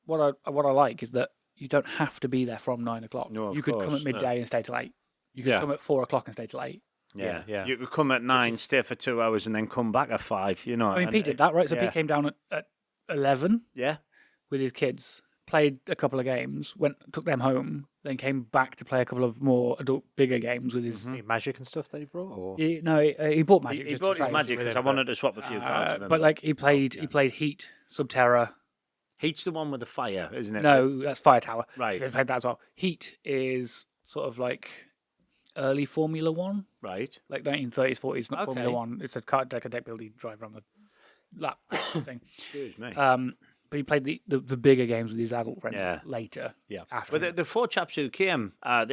what I like is that you don't have to be there from 9 o'clock. No, of you could come course, at midday and stay till 8. You could Yeah. come at 4 o'clock and stay till 8. Yeah. You could come at 9, stay for 2 hours, and then come back at 5, you know. I mean, and Pete did that, right? So yeah. Pete came down at 11 Yeah. with his kids, played a couple of games, took them home, then came back to play a couple of more bigger games with his. Any magic and stuff that he brought? Or? He bought Magic. He just brought to his trade. magic because I wanted to swap a few cards with him. But like he played Heat, Subterra. Heat's the one with the fire, isn't it? No, that's Fire Tower. Right. He's played that as well. Heat is sort of like early Formula One, Right. like 1930s, 40s, not Formula Okay. One. It's a card deck, building drive around the lap thing. Excuse me. But he played the bigger games with his adult friends Yeah. later. Yeah. After. But the 4 chaps who came, I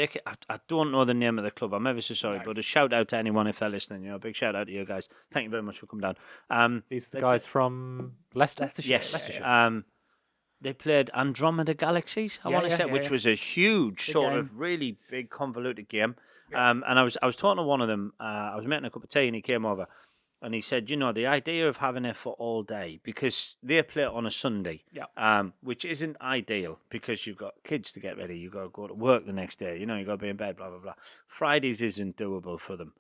don't know the name of the club. I'm ever so sorry, but a shout out to anyone if they're listening. A big shout out to you guys. Thank you very much for coming down. These are the guys from Leicester? Yes. They played Andromeda Galaxies, I want to say, which was a huge sort of really big convoluted game. And I was talking to one of them. I was making a cup of tea, and he came over, and he said, the idea of having it for all day, because they play it on a Sunday, which isn't ideal because you've got kids to get ready, you've got to go to work the next day, you've got to be in bed, blah blah blah. Fridays isn't doable for them.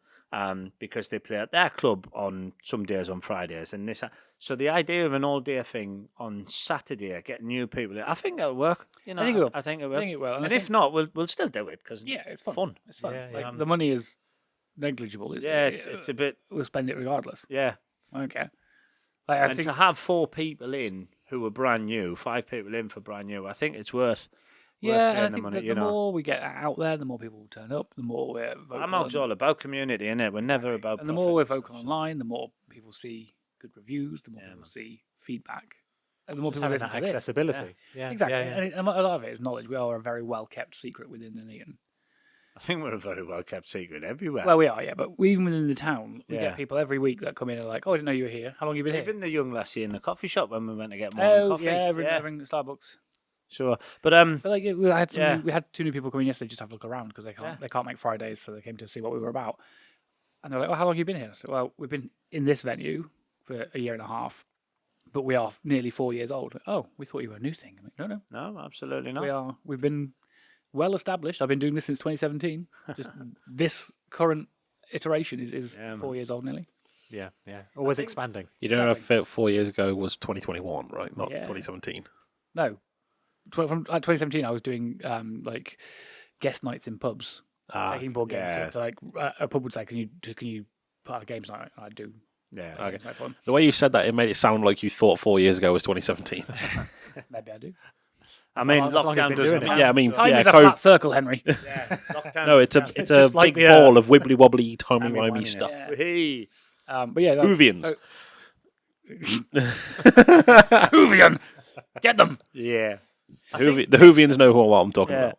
Because they play at their club on some days on Fridays, and this. So the idea of an all-day thing on Saturday, getting new people in, I think that'll work. I think it will. I think it will. I think it will. And I if not, we'll still do it because it's fun. It's fun. Yeah, Like, yeah. the money is negligible. Yeah, it's a bit. We'll spend it regardless. Yeah, I don't care. Like, I and think to have 4 people in who are brand new, 5 people in for brand new, I think it's worth. yeah, and I paying the think money, that the more we get out there, the more people will turn up. The more we're vocal. Amog's all about community, innit? We're never about. And the more we're vocal online, the more people see good reviews, the more people see feedback, and the more Just people having listen that to this. accessibility. Yeah. Exactly, Yeah, yeah. and a lot of it is knowledge. We are a very well kept secret within the Neon. I think we're a very well kept secret everywhere. Well, we are, yeah, but even within the town, we Yeah. get people every week that come in and are like, "Oh, I didn't know you were here. How long have you been Even here?" the young lassie in the coffee shop when we went to get more coffee. yeah, every Starbucks. Sure, but But like we had Yeah. we had 2 new people coming yesterday just to have a look around because they can't make Fridays, so they came to see what we were about. And they're like, "Oh, how long have you been here?" I said, "Well, we've been in this venue for a year and a half, but we are nearly 4 years old." "Oh, we thought you were a new thing." I'm like, "No, no, absolutely not. we've been well established. I've been doing this since 2017. Just this current iteration is 4 years old nearly." Yeah. Always expanding. You don't know if 4 years ago was 2021, right? Not Yeah. 2017. No, from 2017, I was doing like guest nights in pubs, taking board games. yeah. To like a pub would say, "Can you put on a games night?" I'd do. Yeah, a games night for them. The way you said that, it made it sound like you thought 4 years ago was 2017. Maybe I do. I mean, as long as lockdown he's been doesn't doing it. count. Yeah, I mean, Time yeah, is a COVID. flat circle, Henry. Yeah, lockdown. No, it's a Just like big the ball Earth. of wibbly wobbly, timey wimey stuff. Hey. But yeah, Hoovians. Hoovian, get them. Yeah. The Hoovians know what I'm talking Yeah.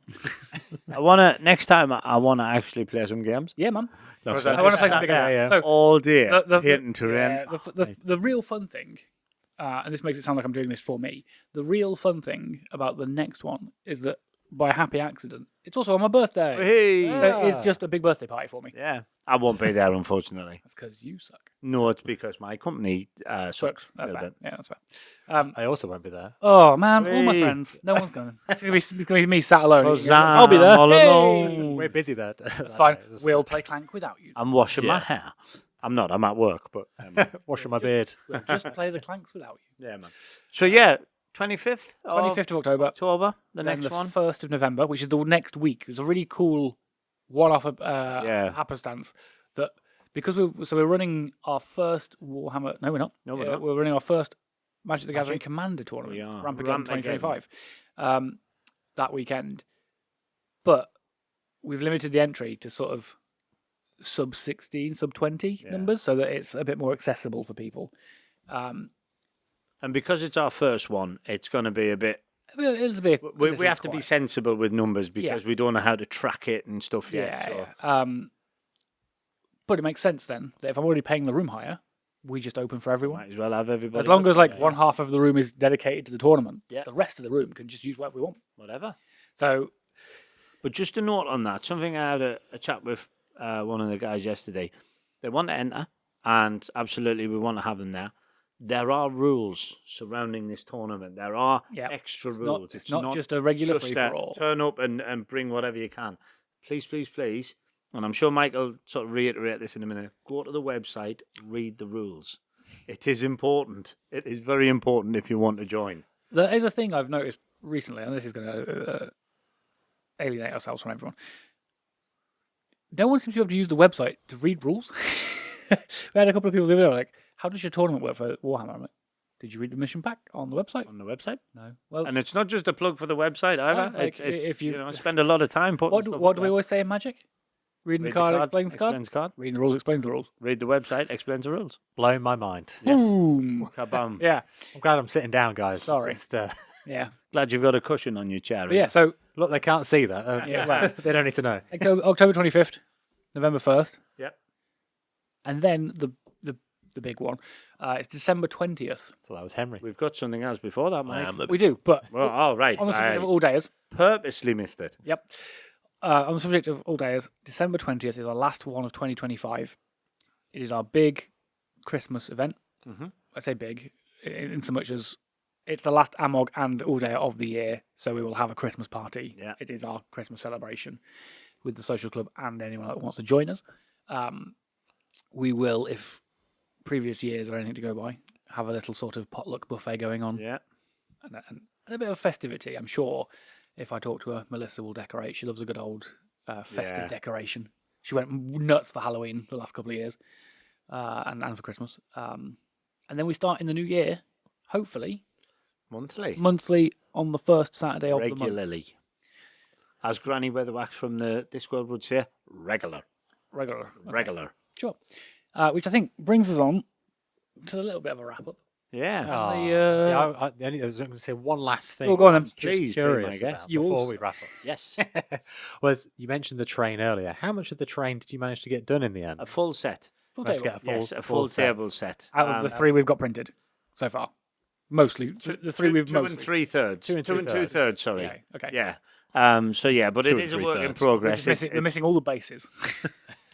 about. Next time I wanna actually play some games. Yeah, man. That's Because I want to play some sat bigger. there So all day the- hitting terrain. yeah, the real fun thing, and this makes it sound like I'm doing this for me. The real fun thing about the next one is that by happy accident, it's also on my birthday. Hey. So it's just a big birthday party for me. Yeah. I won't be there, unfortunately. That's because you suck. No, it's because my company sucks. Sucks. a That's little fair. bit. Yeah, that's fair. I also won't be there. Oh man, all my Hey. friends. No one's going. It's gonna be me sat alone. Because I'll be there. I'm all Hey. alone. We're busy there. It's fine. We'll play Clank without you. I'm washing my Yeah. hair. I'm not. I'm at work, but washing my beard. We'll just play the Clanks without you. yeah, man. So yeah, 25th, 25th of October. October, the Then next the one. 1st of November, which is the next week. It's a really cool one-off happenstance that because we're running our first Warhammer. No, we're not. No, we're not. We're running our first Magic the Gathering Commander tournament. We are. Ramp Again Ramp-Again. 2025. That weekend, but we've limited the entry to sort of sub 16, sub 20 numbers, so that it's a bit more accessible for people. And because it's our first one, it's going to be a bit It'll be We have to be sensible with numbers because we don't know how to track it and stuff yet. Yeah. So. But it makes sense then that if I'm already paying the room hire, we just open for everyone. Might as well have everybody. As long else as like there. one half of the room is dedicated to the tournament, Yeah. the rest of the room can just use whatever we want. Whatever. So But just a note on that, something I had a chat with one of the guys yesterday. They want to enter, and absolutely we want to have them there. There are rules surrounding this tournament. There are extra rules. it's not just a regular just free-for-all. turn up and bring whatever you can. Please, please, please. And I'm sure Mike will sort of reiterate this in a minute. Go to the website, read the rules. It is important. It is very important if you want to join. There is a thing I've noticed recently, and this is going to alienate ourselves from everyone. No one seems to be able to use the website to read rules. We had a couple of people the other day like, how does your tournament work for Warhammer? I'm like, did you read the mission pack on the website? On the website? No. Well, And it's not just a plug for the website either. No, like, it's if you- I spend a lot of time putting what stuff do up we there. always say in Magic? Reading Read the card explains the card. explains card. Reading the rules explains the rules. Read the website, explains the rules. Blown my mind. Yes. Boom. Kabam. Yeah. I'm glad I'm sitting down, guys. It's Sorry. just, Yeah. Glad you've got a cushion on your chair. But yeah. So look, they can't see that. Yeah, well. They don't need to know. October 25th, November 1st, Yep. and then the big one. It's December 20th. So that was Henry. We've got something else before that, I Mike. am the We do, but Well, all right. on the subject of I All-Dayers. purposely missed it. Yep. On the subject of All-Dayers, December 20th is our last one of 2025. It is our big Christmas event. Mhm. I say big, in so much as it's the last Amog and All-Dayer of the year, so we will have a Christmas party. Yeah. It is our Christmas celebration with the social club and anyone that wants to join us. We will, if previous years are anything to go by, have a little sort of potluck buffet going on Yeah. and a bit of festivity. I'm sure if I talk to her, Melissa will decorate. She loves a good old festive Yeah. decoration. She went nuts for Halloween the last couple of years and for Christmas. And then we start in the new year, hopefully, Monthly. monthly on the first Saturday of the month. Regularly. As Granny Weatherwax from the Discworld would say, regular. Regular. Okay. Regular. Sure. Which I think brings us on to a little bit of a wrap-up. Yeah. I was going to say one last thing. Oh, go on then. I was just Please, be my curious guest. about Yours. before we wrap up. Yes. Was you mentioned the train earlier? How much of the train did you manage to get done in the end? A full set. Full Let's table. get a full, Yes, a full set. table set. Out of the three we've got printed so far. Mostly. The three we've two mostly. and three thirds. Two and two two-thirds. thirds, sorry. Yeah, okay. Yeah. So yeah, but Two it and is a work in three-thirds. progress. We're missing all the bases.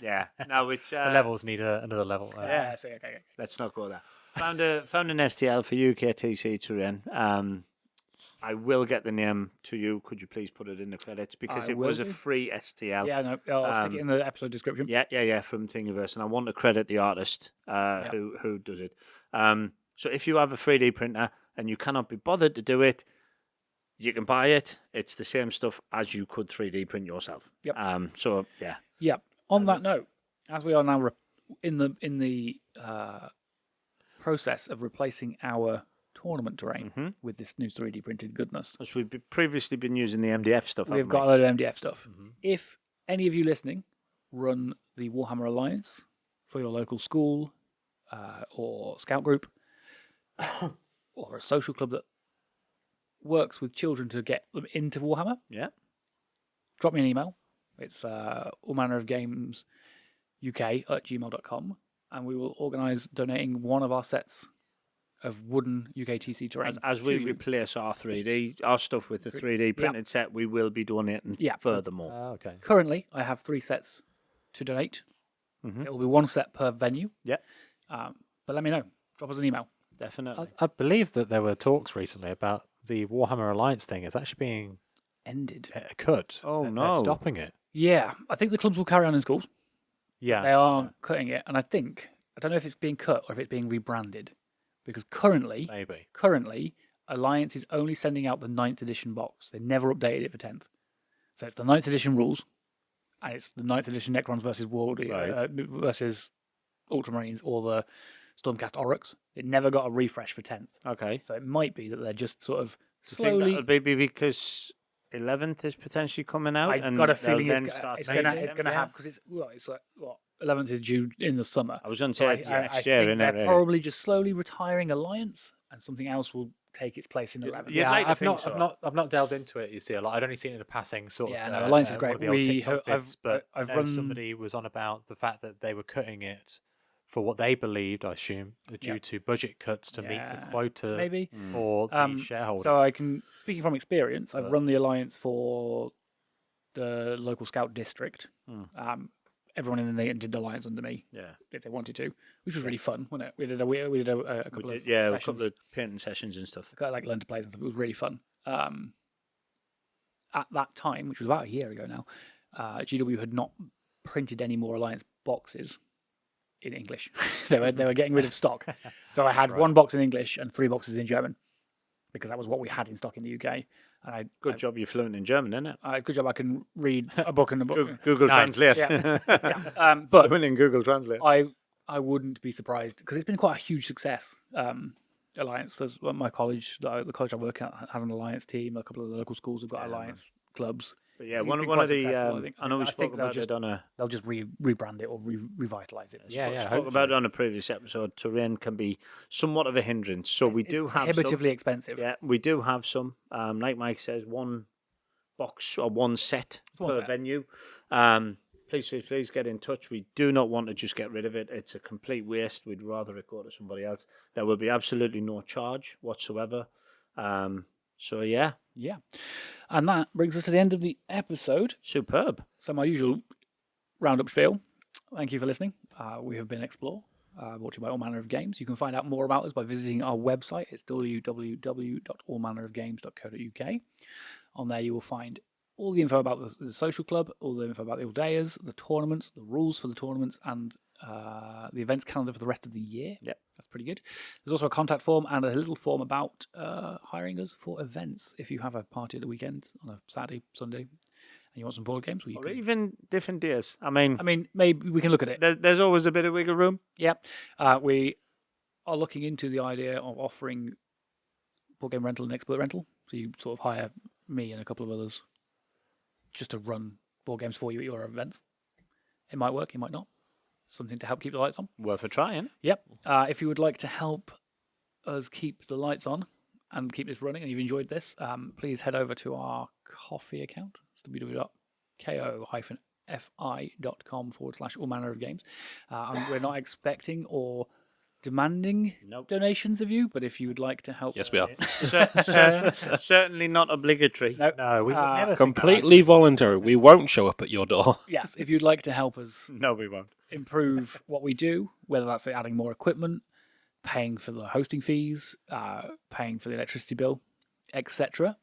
Yeah. No, it's The levels need another level. Yeah, see, okay. Let's not go there. Found an STL for UKTC to run. I will get the name to you. Could you please put it in the credits because I it will was a do. free STL. Yeah, no, I'll stick it in the episode description. Yeah, from Thingiverse, and I want to credit the artist who does it. So if you have a 3D printer and you cannot be bothered to do it, you can buy it. It's the same stuff as you could 3D print yourself. Yep. So yeah. Yeah. On that note, as we are now in the process of replacing our tournament terrain with this new 3D printed goodness, As we've previously been using the MDF stuff. we've haven't got we? a load of MDF stuff. If any of you listening run the Warhammer Alliance for your local school or scout group or a social club that works with children to get them into Warhammer, Yeah. drop me an email. It's allmannerofgamesuk@gmail.com, and we will organise donating one of our sets of wooden UKTC terrain. As to we you. replace our 3D, our stuff with the 3D printed set, we will be donating furthermore. Okay. Currently, I have 3 sets to donate. It will be 1 set per venue. Yeah, But let me know. Drop us an email. definitely. I believe that there were talks recently about the Warhammer Alliance thing. It's actually being Ended. cut. Oh, They're no. stopping it. Yeah, I think the clubs will carry on in schools. Yeah. They are cutting it, and I don't know if it's being cut or if it's being rebranded, because currently Maybe. Alliance is only sending out the 9th edition box. They never updated it for 10th. So it's the 9th edition rules, and it's the 9th edition Necrons versus versus Ultramarines or the Stormcast Oryx. It never got a refresh for 10th. Okay. So it might be that they're just sort of Do you think slowly. that'll be because 11th is potentially coming out? I've and got a they'll feeling then it's start going to making them? have, because it's like, what, 11th is due in the summer. I was going to So say I it's think next year, isn't they're it? Really? probably just slowly retiring Alliance and something else will take its place in 11. You'd like to think so. I've not delved into it. You see, a lot. I'd only seen it in a passing sort Yeah, of. no, Alliance is one great. of the old We TikTok have- bits, but I've I know run- somebody was on about the fact that they were cutting it for what they believed, I assume, due Yeah. to budget cuts to meet Yeah, the quota maybe. for the shareholders. So I can, speaking from experience, I've run the Alliance for the local scout district. Everyone in the did the Alliance under me Yeah. if they wanted to, which was really fun, wasn't it? We did a couple of a sessions. couple of painting sessions and stuff. I like learn to play and stuff. It was really fun. At that time, which was about a year ago now, GW had not printed any more Alliance boxes in English. they were getting rid of stock. So I had one box in English and 3 boxes in German because that was what we had in stock in the UK. And Good job you're fluent in German, isn't it? good job I can read a book and a book. Google Translate. Yeah. But Fluent in Google Translate. I wouldn't be surprised because it's been quite a huge success. Alliance. There's my college, the college I work at, has an Alliance team. A couple of the local schools have got Alliance clubs. But yeah, It's one been of quite the. successful, I think. I know we I spoke think they'll about just- it on a. They'll just rebrand it or revitalize it. Spoke about it on a previous episode. Terrain can be somewhat of a hindrance, so we do have some. prohibitively expensive. Yeah, we do have some. Like Mike says, one box or one set one per set. venue. Please get in touch. We do not want to just get rid of it. It's a complete waste. We'd rather it go to somebody else. There will be absolutely no charge whatsoever. So yeah, Yeah. And that brings us to the end of the episode. superb. So my usual roundup spiel. Thank you for listening. We have been Explore, brought to you by All Manner of Games. You can find out more about us by visiting our website. It's www.allmannerofgames.co.uk. On there you will find all the info about the social club, all the info about the All-Dayers, the tournaments, the rules for the tournaments, and the events calendar for the rest of the year. Yep. That's pretty good. There's also a contact form and a little form about hiring us for events. If you have a party at the weekend on a Saturday, Sunday, and you want some board games, well, you Or can. even different days. I mean, Maybe we can look at it. there's always a bit of wiggle room. Yeah. We are looking into the idea of offering board game rental and expert rental. So you sort of hire me and a couple of others just to run board games for you at your events. It might work, it might not. Something to help keep the lights on. Worth a try, innit? Yep. If you would like to help us keep the lights on and keep this running and you've enjoyed this, please head over to our coffee account. It's www.ko-fi.com/all manner of games. And we're not expecting or demanding donations of you, but if you would like to help. Yes, we are. Certainly not obligatory. No, we would never think that. Completely voluntary. We won't show up at your door. Yes, if you'd like to help us No, we won't. improve what we do, whether that's adding more equipment, paying for the hosting fees, paying for the electricity bill, etc.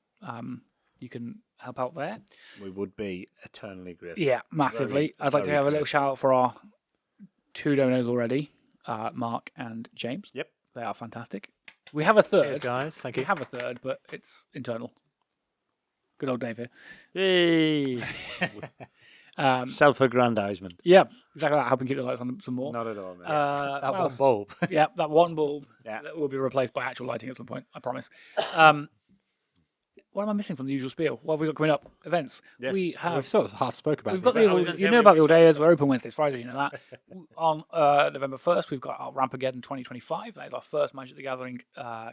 You can help out there. We would be eternally grateful. Yeah, massively. I'd like to very have a little shout out for our 2 donors already, Mark and James. Yep. They are fantastic. We have a third. Cheers, guys. Thank We you. have a third, but it's internal. Good old Dave here. Yay! Self-aggrandizement. Yeah, exactly that. Helping keep the lights on some more. Not at all, mate. That what one else? bulb. Yeah, that one bulb Yeah. that will be replaced by actual lighting at some point, I promise. What am I missing from the usual spiel? What have we got coming up? Events. Yes. We We've have. sort of half spoke about We've it. got I was gonna the. say You know we about the just- All-Dayers. We're open Wednesdays, Fridays. You know that. On November 1st, we've got our Rampageddon 2025. That is our first Magic the Gathering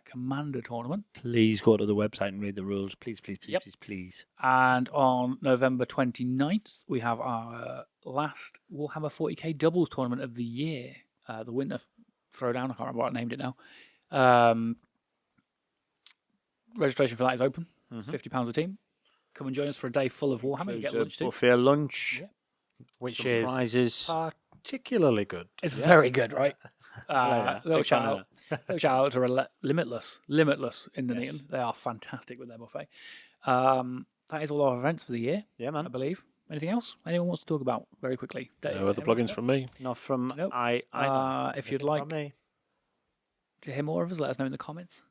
Commander tournament. Please go to the website and read the rules. Please, please, please, Yep. please, please. And on November 29th, we have our last Warhammer 40k doubles tournament of the year. The Winter Throwdown. I can't remember what I named it now. Registration for that is open. It's £50 a team. Come and join us for a day full of Warhammer. You get lunch too. Buffet lunch. Yeah. Which Some is prizes. particularly good. It's very good, right? Yeah, Little big fan of shout out to Limitless in the Neon. They are fantastic with their buffet. That is all our events for the year, Yeah, I man. believe. Anything else? Anyone wants to talk about very quickly? Dave, No other anyone? plugins from me. Not from Nope. If you'd From like me. to hear more of us, let us know in the comments.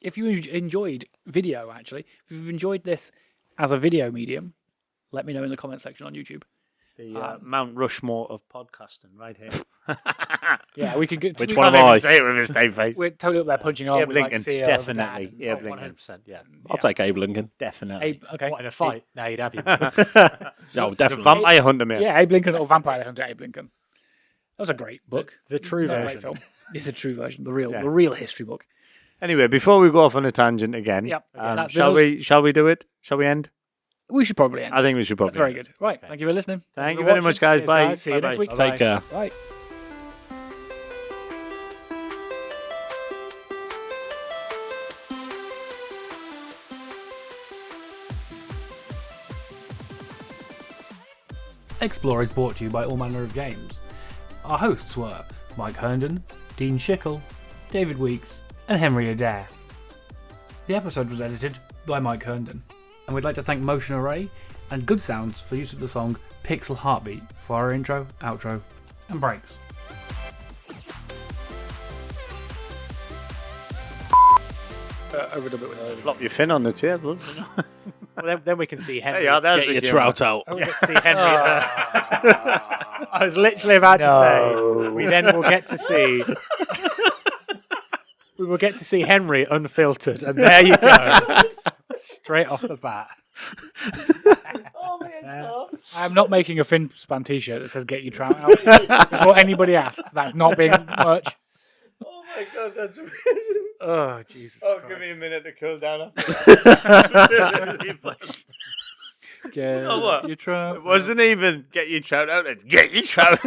If you enjoyed video, actually, if you've enjoyed this as a video medium, let me know in the comment section on YouTube. The Mount Rushmore of podcasting, right here. Yeah, we can get. Which we one can't am even I? Say it with a straight face. We're totally up there punching on. Abe with, like, Lincoln, CEO of the definitely. dad and- Abe Oh, Lincoln, 100%, yeah. I'll take Abe Lincoln. definitely. Abe, okay. What, in a fight? No, you'd have you. No, It's a definitely. vampire hunter, man. Yeah, Abe Lincoln or Vampire Hunter Abe Lincoln. That was a great book. The true Not a great version. film. It's a true version, the real Yeah. the real history book. Anyway, before we go off on a tangent again, Yep. That's shall we do it? Shall we end? We should probably end. I think we should probably. That's very end. good. Right. Thank you for listening. Thank you for very watching. much, guys. Cheers, Bye. guys. See you next Bye-bye. week. Bye-bye. Take care. Bye. EXP-lore is brought to you by All Manner of Games. Our hosts were Mike Hearnden, Dean Shickle, David Weeks, and Henry Adair. The episode was edited by Mike Hearnden, and we'd like to thank Motion Array and Good Sounds for use of the song Pixel Heartbeat for our intro, outro, and breaks. Overdub it with Flop your fin on the table. Well, then we can see Henry. There you are. There's Get the your humour. trout out. We get to see Henry. I was literally about to say we then will get to see. We will get to see Henry unfiltered, and there you go, straight off the bat. I am not making a Finspan t-shirt that says "Get your trout out" before anybody asks. That's not being much. Oh my god, that's amazing. Oh Jesus! Oh, Christ. give me a minute to cool down. Get know what? your trout. It wasn't even get your trout out. It's get your trout.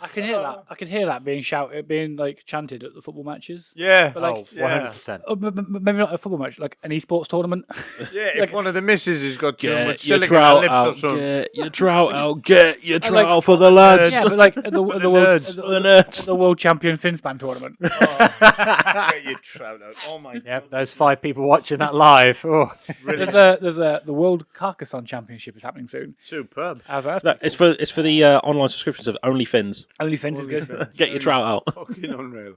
I can hear that. I can hear that being shouted, being like chanted at the football matches. Yeah. But like, Oh, 100%. Oh, maybe not a football match, like an esports tournament. Yeah, if one of the misses has got too much Get your silicon on her trout lips or out. something. Get your trout out. Get your like- trout for the lads. Yeah, but like at the world, nerds. at The nerds. the world champion Finspan tournament. Get your trout out. Oh my god. Yep, there's 5 people watching that live. Oh. There's the World Carcassonne Championship is happening soon. Superb. How's that? No, it's for the online subscriptions of OnlyFins. OnlyFins is good. Get your trout out. Fucking unreal.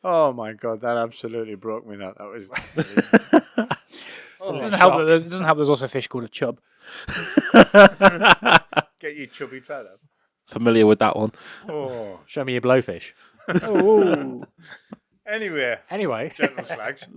Oh my god, that absolutely broke me. That was. It doesn't help that there's also a fish called a chub. Get your chubby trout out. Familiar with that one. Oh. Show me your blowfish. Oh. Anyway, Anyway. gentle slags.